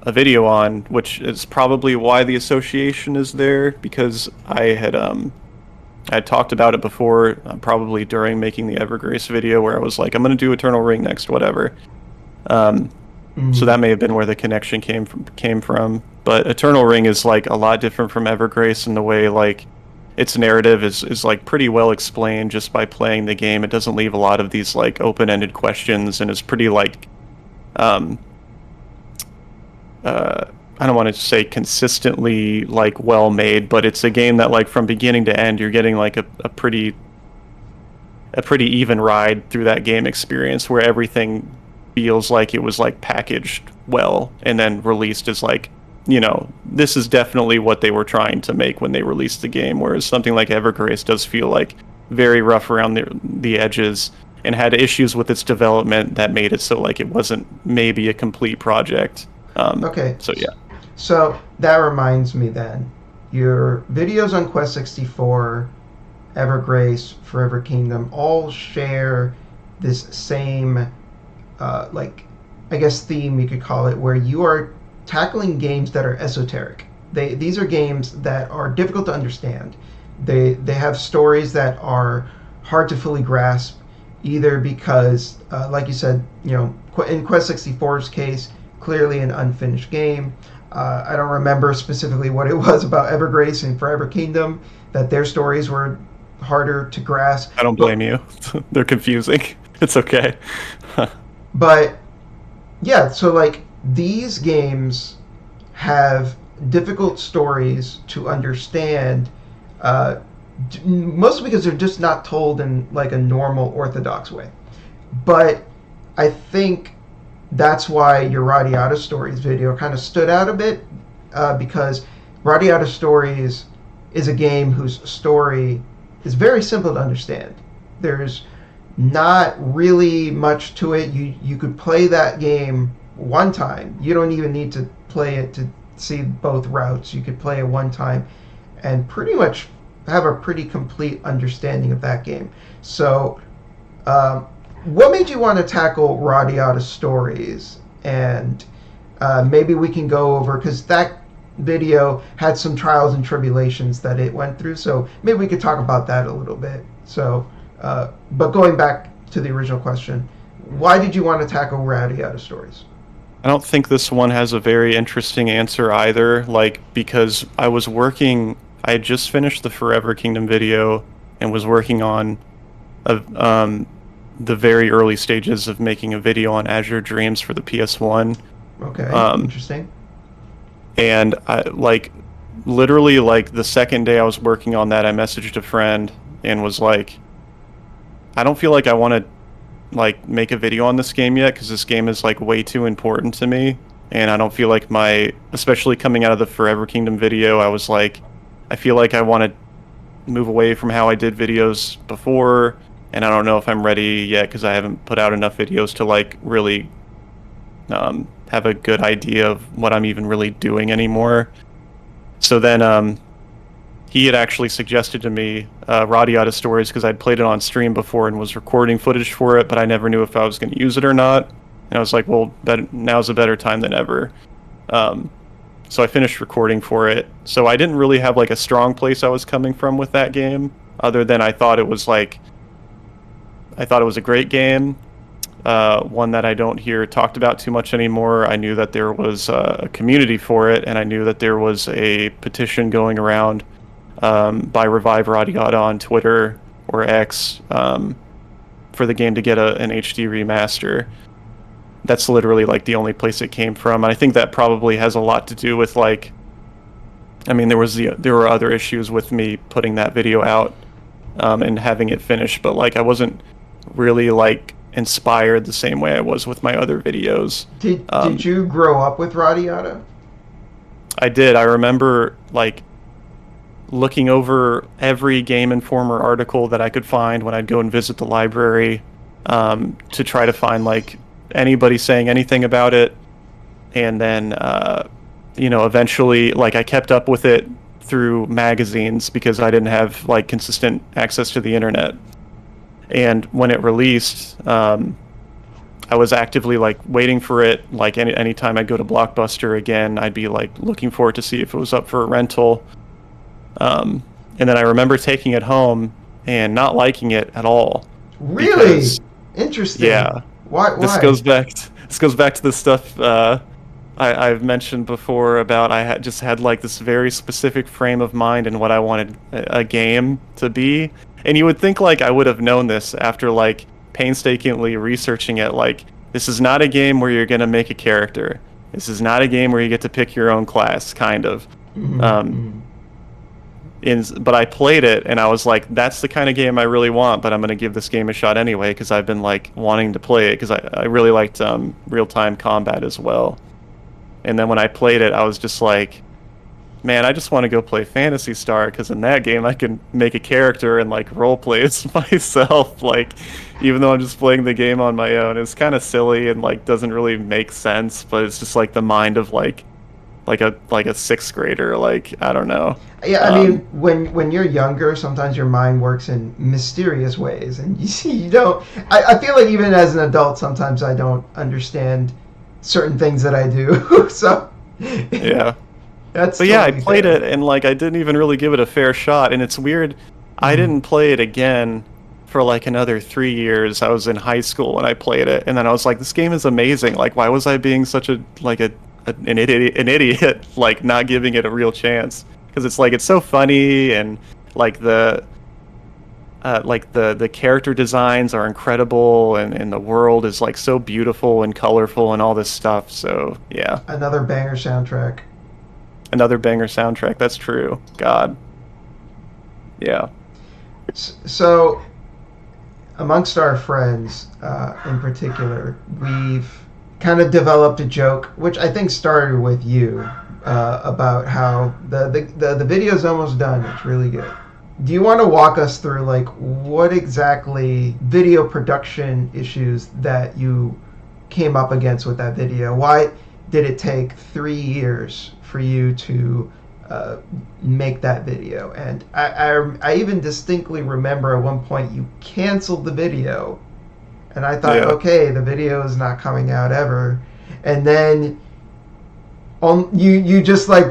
a video on, which is probably why the association is there, because I had talked about it before, probably during making the Evergrace video, where I was like, I'm gonna do Eternal Ring next, whatever. Um, so Mm-hmm. that may have been where the connection came from. But Eternal Ring is like a lot different from Evergrace in the way like its narrative is like pretty well explained just by playing the game. It doesn't leave a lot of these like open-ended questions, and it's pretty like um, I don't want to say consistently like well made, but it's a game that like from beginning to end you're getting like a pretty even ride through that game experience where everything feels like it was like packaged well and then released as like, this is definitely what they were trying to make when they released the game, whereas something like Evergrace does feel like very rough around the edges and had issues with its development that made it so like it wasn't maybe a complete project. Okay, So yeah. so that reminds me then. Your videos on Quest 64, Evergrace, Forever Kingdom all share this same, like, I guess theme you could call it, where you are tackling games that are esoteric. These are games that are difficult to understand. They have stories that are hard to fully grasp, either because, like you said, in Quest 64's case, clearly an unfinished game. I don't remember specifically what it was about Evergrace and Forever Kingdom that their stories were harder to grasp. I don't But blame you. They're confusing. It's okay. but yeah, so like these games have difficult stories to understand, uh, mostly because they're just not told in like a normal orthodox way. But I think that's why your Radiata Stories video kind of stood out a bit, because Radiata Stories is a game whose story is very simple to understand. There's not really much to it. You could play that game one time. You don't even need to play it to see both routes. You could play it one time and pretty much have a pretty complete understanding of that game. So, what made you want to tackle Radiata Stories? And maybe we can go over, because that video had some trials and tribulations that it went through. So maybe we could talk about that a little bit. So, but going back to the original question, why did you want to tackle Radiata Stories? I don't think this one has a very interesting answer either, like because I had just finished the Forever Kingdom video and was working on a, the very early stages of making a video on Azure Dreams for the PS1. Okay, Um, interesting. and I like literally like the second day I was working on that, I messaged a friend and was like, I don't feel like I want to like make a video on this game yet because this game is like way too important to me, and I don't feel like especially coming out of the Forever Kingdom video, I was like, I feel like I want to move away from how I did videos before, and I don't know if I'm ready yet because I haven't put out enough videos to like really have a good idea of what I'm even really doing anymore. So then he had actually suggested to me Radiata Stories because I'd played it on stream before and was recording footage for it, but I never knew if I was going to use it or not. And I was like, well, now's a better time than ever. So I finished recording for it. So I didn't really have like a strong place I was coming from with that game, other than I thought it was a great game. One that I don't hear talked about too much anymore. I knew that there was a community for it, and I knew that there was a petition going around by Revive Radiata on Twitter or X for the game to get an HD remaster. That's literally like the only place it came from. And I think that probably has a lot to do with like I mean, there were other issues with me putting that video out and having it finished, but like I wasn't really like inspired the same way I was with my other videos. Did you grow up with Radiata? I did. I remember like looking over every Game Informer article that I could find when I'd go and visit the library to try to find like anybody saying anything about it, and then eventually like I kept up with it through magazines because I didn't have like consistent access to the internet. And when it released, I was actively like waiting for it. Like anytime I'd go to Blockbuster again, I'd be like looking for it to see if it was up for a rental. And then I remember taking it home and not liking it at all. Really? Because, Interesting. yeah, Why? this goes back. This goes back to the stuff I've mentioned before about I just had like this very specific frame of mind and what I wanted a game to be. And you would think like I would have known this after like painstakingly researching it. Like, this is not a game where you're gonna make a character. This is not a game where you get to pick your own class, kind of. Mm-hmm. But I played it and I was like, that's the kind of game I really want, but I'm going to give this game a shot anyway because I've been like wanting to play it because I really liked real-time combat as well. And then when I played it, I was just like, man, I just want to go play Phantasy Star because in that game I can make a character and like role play as myself, like even though I'm just playing the game on my own. It's kind of silly and like doesn't really make sense, but it's just like the mind of like a sixth grader. Like, I don't know. Yeah, I mean, when you're younger, sometimes your mind works in mysterious ways, and you don't. I feel like even as an adult, sometimes I don't understand certain things that I do. So yeah, that's. But yeah, I totally played fair. it and like I didn't even really give it a fair shot, and it's weird. I didn't play it again for like another 3 years. I was in high school when I played it, and then I was like, this game is amazing. Like, why was I being such an idiot, like not giving it a real chance? Because it's like it's so funny and like the character designs are incredible and the world is like so beautiful and colorful and all this stuff. So yeah, Another banger soundtrack. another banger soundtrack. That's true. God, yeah. So, amongst our friends, in particular, we've kind of developed a joke, which I think started with you, about how the video's almost done. It's really good. Do you want to walk us through like what exactly video production issues that you came up against with that video? Why did it take 3 years for you to make that video? And I even distinctly remember at one point you canceled the video, and I thought, Yeah. okay, the video is not coming out ever, and then you just like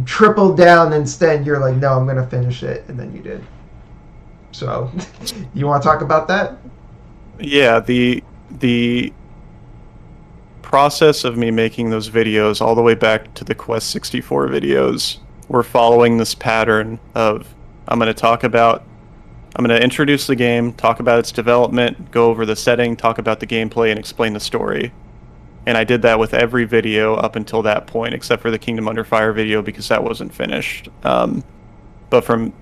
tripled down. Instead, you're like, no, I'm gonna finish it, and then you did. So, you want to talk about that? Yeah, the process of me making those videos all the way back to the Quest 64 videos were following this pattern of I'm going to introduce the game, talk about its development, go over the setting, talk about the gameplay, and explain the story. And I did that with every video up until that point, except for the Kingdom Under Fire video because that wasn't finished. But from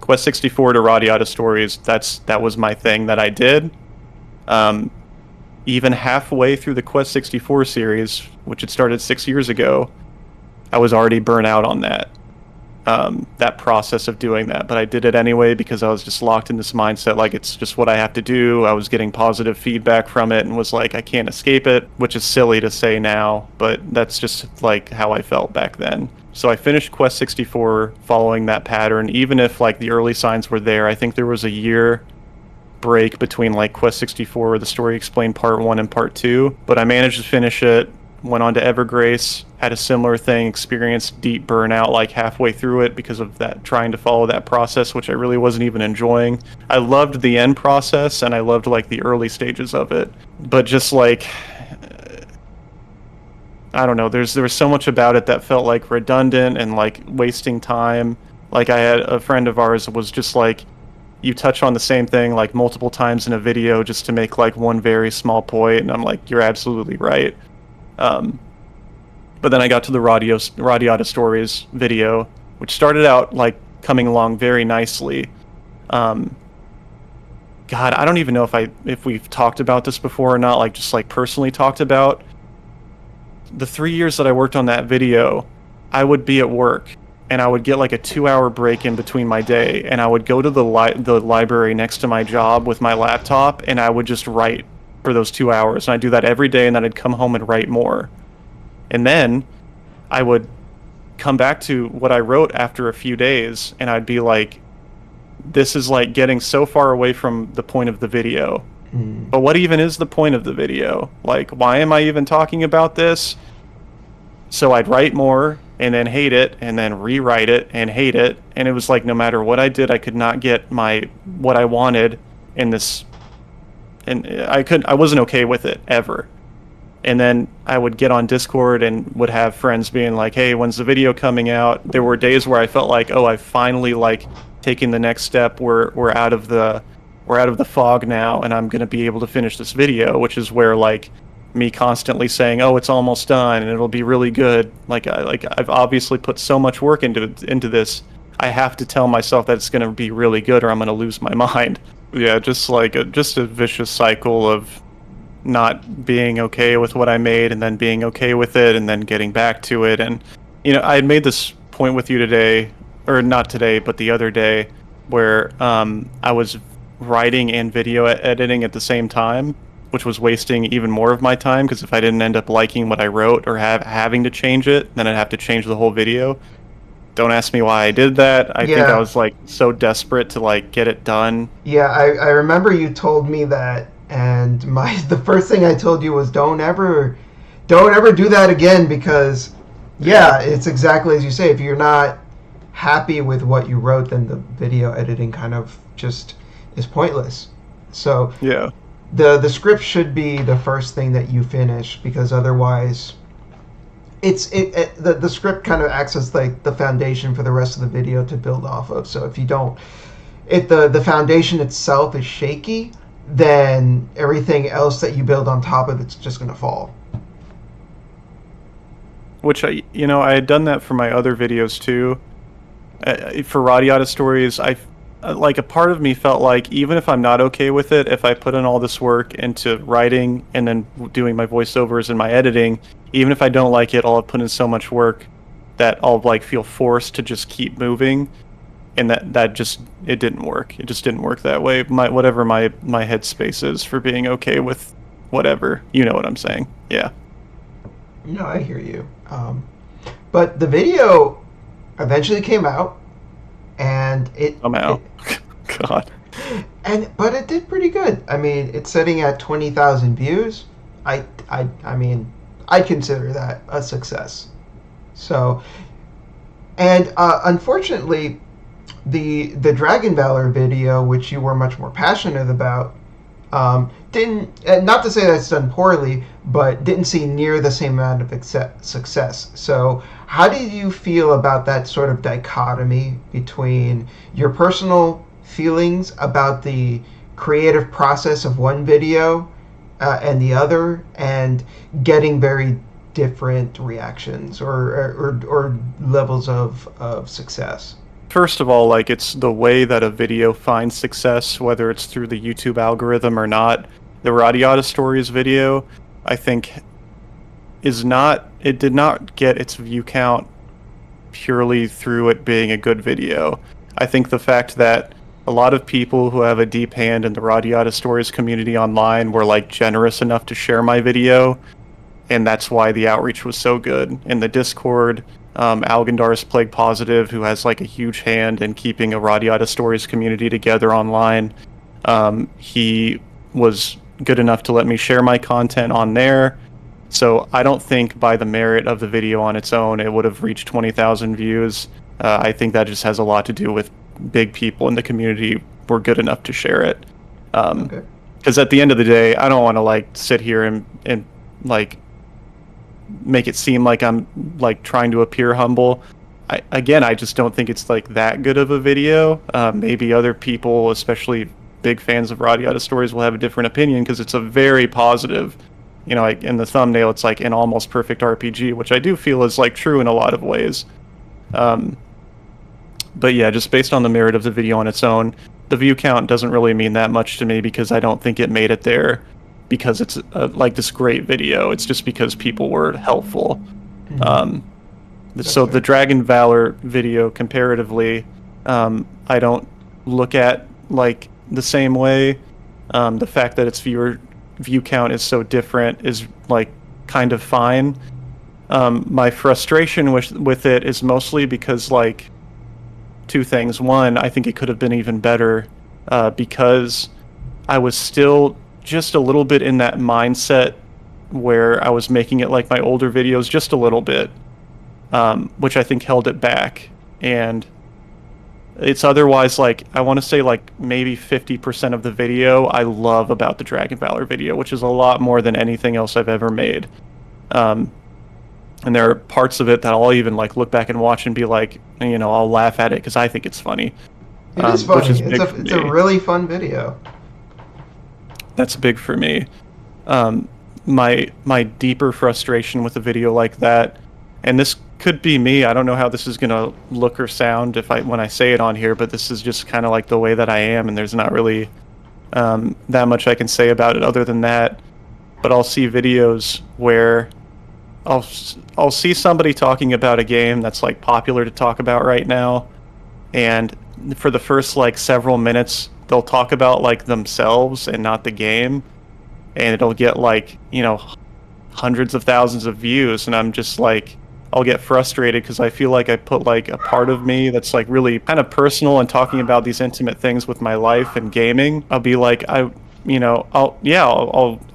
Quest 64 to Radiata Stories, that was my thing that I did. Even halfway through the Quest 64 series, which had started 6 years ago, I was already burnt out on that process of doing that. But I did it anyway because I was just locked in this mindset, like it's just what I have to do. I was getting positive feedback from it and was like, I can't escape it, which is silly to say now, but that's just like how I felt back then. So I finished Quest 64 following that pattern, even if like the early signs were there. I think there was a year break between like Quest 64, the story explained part 1 and part 2, but I managed to finish it, went on to Evergrace, had a similar thing, experienced deep burnout like halfway through it because of that, trying to follow that process, which I really wasn't even enjoying. I loved the end process and I loved like the early stages of it, but just like I don't know, there was so much about it that felt like redundant and like wasting time. Like I had a friend of ours was just like, you touch on the same thing like multiple times in a video just to make like one very small point, and I'm like, you're absolutely right. But then I got to the Radiata Stories video, which started out like coming along very nicely. Um, God, I don't even know if we've talked about this before or not, like just like personally talked about. The 3 years that I worked on that video, I would be at work and I would get like a 2 hour break in between my day, and I would go to the library next to my job with my laptop, and I would just write for those 2 hours. And I'd do that every day, and then I'd come home and write more. And then I would come back to what I wrote after a few days, and I'd be like, this is like getting so far away from the point of the video. Mm. But what even is the point of the video? Like, why am I even talking about this? So I'd write more and then hate it and then rewrite it and hate it. And it was like no matter what I did, I could not get what I wanted in this, and I wasn't okay with it ever. And then I would get on Discord and would have friends being like, "Hey, when's the video coming out?" There were days where I felt like, "Oh, I finally like taken the next step. We're out of the fog now, and I'm gonna be able to finish this video," which is where like me constantly saying, "Oh, it's almost done and it'll be really good." I've obviously put so much work into this. I have to tell myself that it's gonna be really good, or I'm gonna lose my mind. Yeah, just like just a vicious cycle of not being okay with what I made, and then being okay with it, and then getting back to it. And I had made this point with you today, or not today, but the other day, where I was writing and video editing at the same time, which was wasting even more of my time, because if I didn't end up liking what I wrote or having to change it, then I'd have to change the whole video. Don't ask me why I did that. I think I was like so desperate to like get it done. Yeah, I remember you told me that, and the first thing I told you was don't ever do that again, because it's exactly as you say. If you're not happy with what you wrote, then the video editing kind of just is pointless. So yeah, the script should be the first thing that you finish, because otherwise the script kind of acts as like the foundation for the rest of the video to build off of. So if the foundation itself is shaky, then everything else that you build on top of it's just going to fall. Which I had done that for my other videos too. For Radiata Stories, like a part of me felt like even if I'm not okay with it, if I put in all this work into writing and then doing my voiceovers and my editing, even if I don't like it, I'll have put in so much work that I'll like feel forced to just keep moving, and that just it didn't work. It just didn't work that way. Whatever my headspace is for being okay with whatever, you know what I'm saying? Yeah. No, I hear you. But the video eventually came out, and Somehow. God. But it did pretty good. I mean, it's sitting at 20,000 views. I mean, I consider that a success. So, and unfortunately, the Dragon Valor video, which you were much more passionate about, didn't. Not to say that's done poorly, but didn't see near the same amount of success. So, how do you feel about that sort of dichotomy between your personal feelings about the creative process of one video and the other, and getting very different reactions or levels of success? First of all, like, it's the way that a video finds success, whether it's through the YouTube algorithm or not. The Radiata Stories video, I think, it did not get its view count purely through it being a good video. I think the fact that a lot of people who have a deep hand in the Radiata Stories community online were like generous enough to share my video, and that's why the outreach was so good. In the Discord, Algendar's Plague Positive, who has like a huge hand in keeping a Radiata Stories community together online, he was good enough to let me share my content on there. So I don't think by the merit of the video on its own it would have reached 20,000 views. I think that just has a lot to do with big people in the community were good enough to share it. Because at the end of the day, I don't want to like sit here and like make it seem like I'm like trying to appear humble. I just don't think it's like that good of a video. Maybe other people, especially big fans of Radiata Stories, will have a different opinion, because it's a very positive, like in the thumbnail it's like an almost perfect RPG, which I do feel is like true in a lot of ways. But yeah, just based on the merit of the video on its own, the view count doesn't really mean that much to me because I don't think it made it there because it's like this great video. It's just because people were helpful. Um, That's so the fair. Dragon Valor video comparatively, I don't look at like the same way. The fact that its view count is so different is like kind of fine. My frustration with it is mostly because like two things. One, I think it could have been even better because I was still just a little bit in that mindset where I was making it like my older videos just a little bit, which I think held it back. And it's otherwise like I want to say like maybe 50% of the video I love about the Dragon Valor video, which is a lot more than anything else I've ever made. Um, and there are parts of it that I'll even like look back and watch and be like, I'll laugh at it because I think it's funny, It is which funny. is big for It's a me. really fun video. That's big for me. Um, my deeper frustration with a video like that, and this could be me. I don't know how this is gonna look or sound if I when I say it on here, but this is just kind of like the way that I am, and there's not really that much I can say about it other than that. But I'll see videos where I'll see somebody talking about a game that's like popular to talk about right now, and for the first like several minutes they'll talk about like themselves and not the game, and it'll get like hundreds of thousands of views, and I'm just like I'll get frustrated because I feel like I put like a part of me that's like really kind of personal and talking about these intimate things with my life and gaming. I'll be like I'll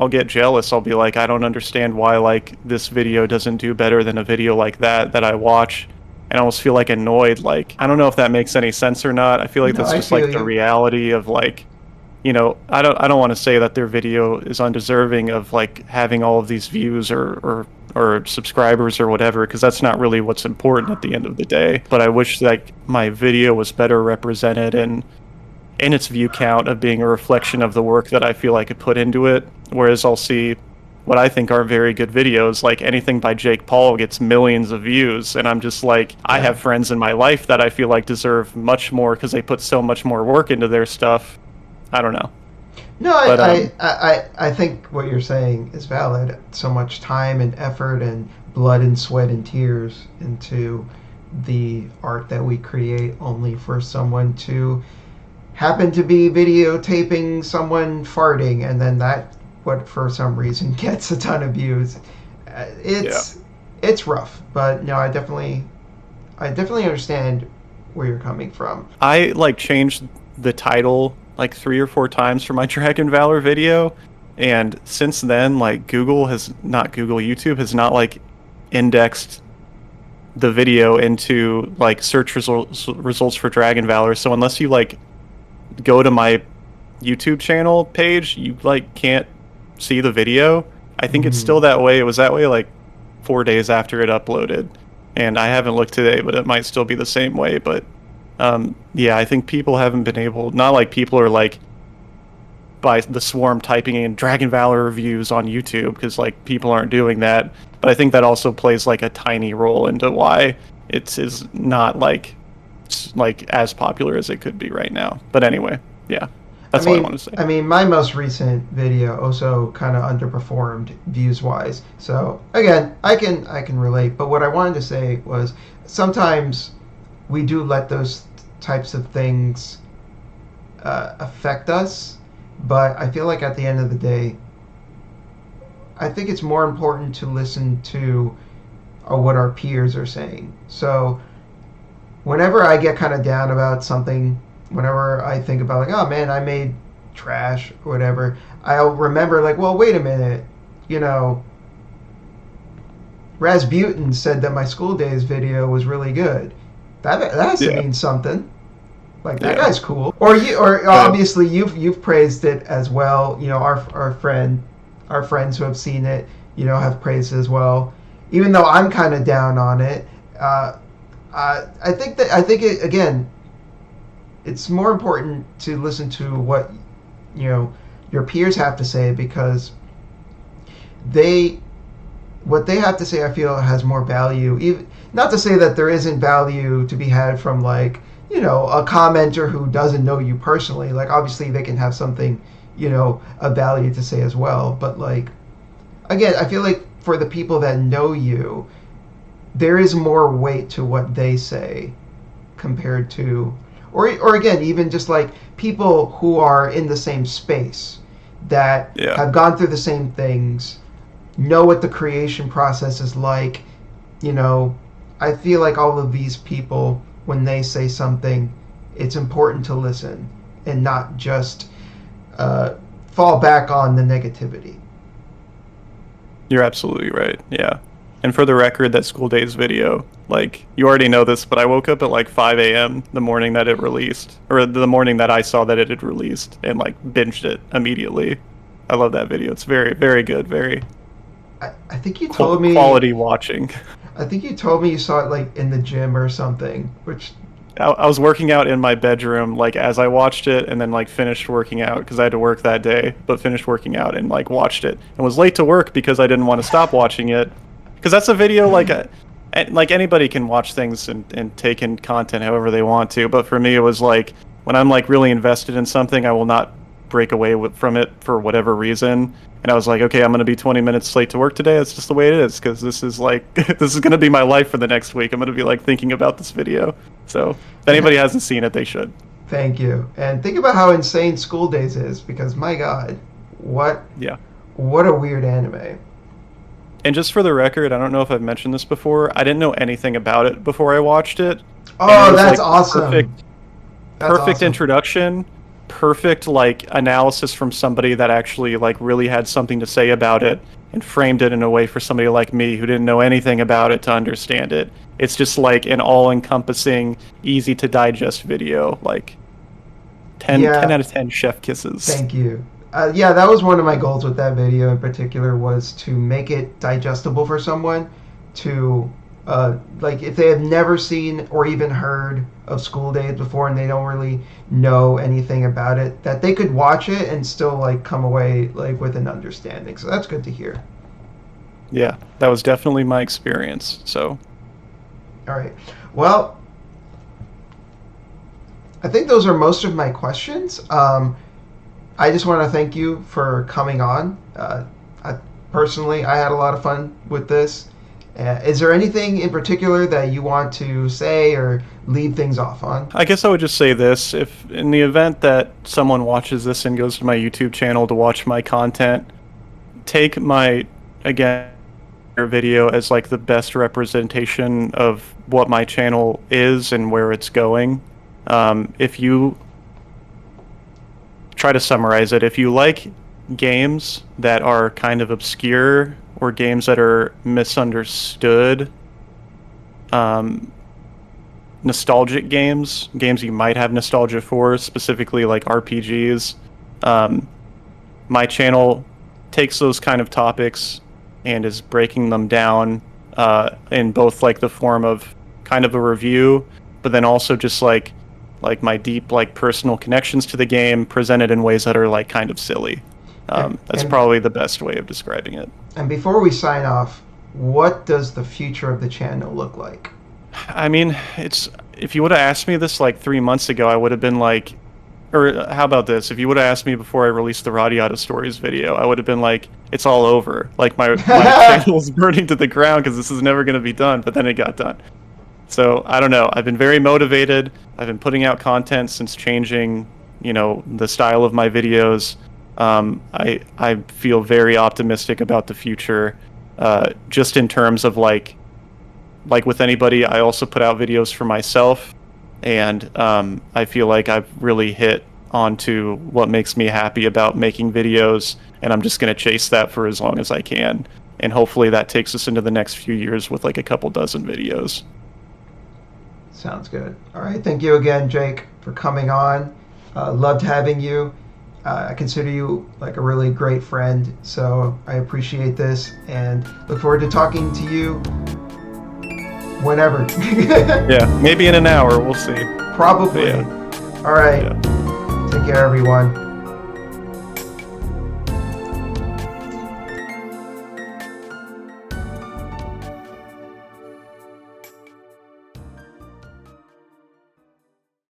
get jealous. I'll be like, I don't understand why like this video doesn't do better than a video like that I watch, and I almost feel like annoyed. Like I don't know if that makes any sense or not. I feel like No, that's I just feel like the you. reality of like I don't want to say that their video is undeserving of like having all of these views or subscribers or whatever, because that's not really what's important at the end of the day. But I wish like my video was better represented and in its view count of being a reflection of the work that I feel I could put into it. Whereas I'll see what I think are very good videos, like anything by Jake Paul gets millions of views, and I'm just like, I Yeah. have friends in my life that I feel like deserve much more because they put so much more work into their stuff. I don't know. No, But I think what you're saying is valid. So much time and effort and blood and sweat and tears into the art that we create only for someone to happen to be videotaping someone farting, and then that what for some reason gets a ton of views. yeah. It's rough, but no, I definitely understand where you're coming from. I like changed the title like 3 or 4 times for my Dragon Valor video, and since then, like YouTube has not like indexed the video into like search results for Dragon Valor. So unless you like go to my YouTube channel page, you like can't see the video. I think it's Mm. still that way. It was that way like 4 days after it uploaded, and I haven't looked today, but it might still be the same way. But yeah, I think people haven't been able. Not like people are like by the swarm typing in Dragon Valor reviews on YouTube because like people aren't doing that. But I think that also plays like a tiny role into why it is not like as popular as it could be right now. But anyway, yeah, I that's all I mean, want to say. I mean, my most recent video also kind of underperformed views wise. So again, I can relate. But what I wanted to say was sometimes we do let those types of things affect us. But I feel like at the end of the day, I think it's more important to listen to what our peers are saying. So whenever I get kind of down about something, whenever I think about like, oh man, I made trash or whatever, I'll remember like, well, wait a minute, you know, Rasputin said that my school days video was really good. That has to Yeah, mean something. Like that yeah, guy's cool. Or yeah, obviously you've praised it as well. You know, our friends who have seen it, have praised it as well. Even though I'm kind of down on it, uh, I think it again. It's more important to listen to what you know your peers have to say because they what they have to say I feel has more value. Even not to say that there isn't value to be had from like a commenter who doesn't know you personally. Like, obviously, they can have something, of value to say as well. But, like, again, I feel like for the people that know you, there is more weight to what they say compared to, or again, even just like people who are in the same space that Yeah. have gone through the same things, know what the creation process is like. You know, I feel like all of these people, when they say something, it's important to listen and not just fall back on the negativity. You're absolutely right. Yeah. And for the record, that School Days video, like, you already know this, but I woke up at like 5 a.m. the morning that it released, or the morning that I saw that it had released, and like binged it immediately. I love that video. It's very, very good. Very I think you told me. quality watching. I think you told me you saw it like in the gym or something, which I was working out in my bedroom, like as I watched it, and then like finished working out because I had to work that day, but finished working out and like watched it and was late to work because I didn't want to stop watching it. Because that's a video like anybody can watch things and take in content however they want to. But for me, it was like when I'm like really invested in something, I will not break away from it for whatever reason. And I was like, okay, I'm going to be 20 minutes late to work today. That's just the way it is because this is like this is going to be my life for the next week. I'm going to be like thinking about this video. So if anybody hasn't seen it, they should. thank you. And think about how insane School Days is, because my God, what Yeah. what a weird anime. And just for the record, I don't know if I've mentioned this before. I didn't know anything about it before I watched it. And Oh, it was that's like awesome. perfect That's perfect awesome. introduction, perfect like analysis from somebody that actually like really had something to say about it and framed it in a way for somebody like me who didn't know anything about it to understand it. It's just like an all-encompassing, easy to digest video, like 10 Yeah, out of 10 chef kisses. thank you. Yeah, that was one of my goals with that video in particular, was to make it digestible for someone to like, if they have never seen or even heard of School Days before and they don't really know anything about it, that they could watch it and still like come away like with an understanding. So that's good to hear. Yeah, that was definitely my experience. So, All right. Well, I think those are most of my questions. I just want to thank you for coming on. Personally, I had a lot of fun with this. Is there anything in particular that you want to say or leave things off on? I guess I would just say this. If in the event that someone watches this and goes to my YouTube channel to watch my content, take my, again, video as like the best representation of what my channel is and where it's going. If you try to summarize it, if you like games that are kind of obscure or games that are misunderstood, nostalgic games you might have nostalgia for, specifically like RPGs, my channel takes those kind of topics and is breaking them down in both like the form of kind of a review, but then also just like my deep like personal connections to the game presented in ways that are like kind of silly. That's And, probably the best way of describing it. and before we sign off, what does the future of the channel look like? I mean, it's if you would have asked me this like 3 months ago, I would have been like, or how about this? If you would have asked me before I released the Radiata Stories video, I would have been like, it's all over. Like my channel's burning to the ground because this is never going to be done. But then it got done. So I don't know. I've been very motivated. I've been putting out content since changing, the style of my videos. I feel very optimistic about the future. Just in terms of like with anybody, I also put out videos for myself, and I feel like I've really hit onto what makes me happy about making videos, and I'm just going to chase that for as long as I can. And hopefully that takes us into the next few years with like a couple dozen videos. Sounds good. All right. Thank you again, Jake, for coming on. Loved having you. I consider you like a really great friend, so I appreciate this and look forward to talking to you whenever. Yeah, maybe in an hour. We'll see. Probably. Yeah. All right. Yeah. Take care, everyone.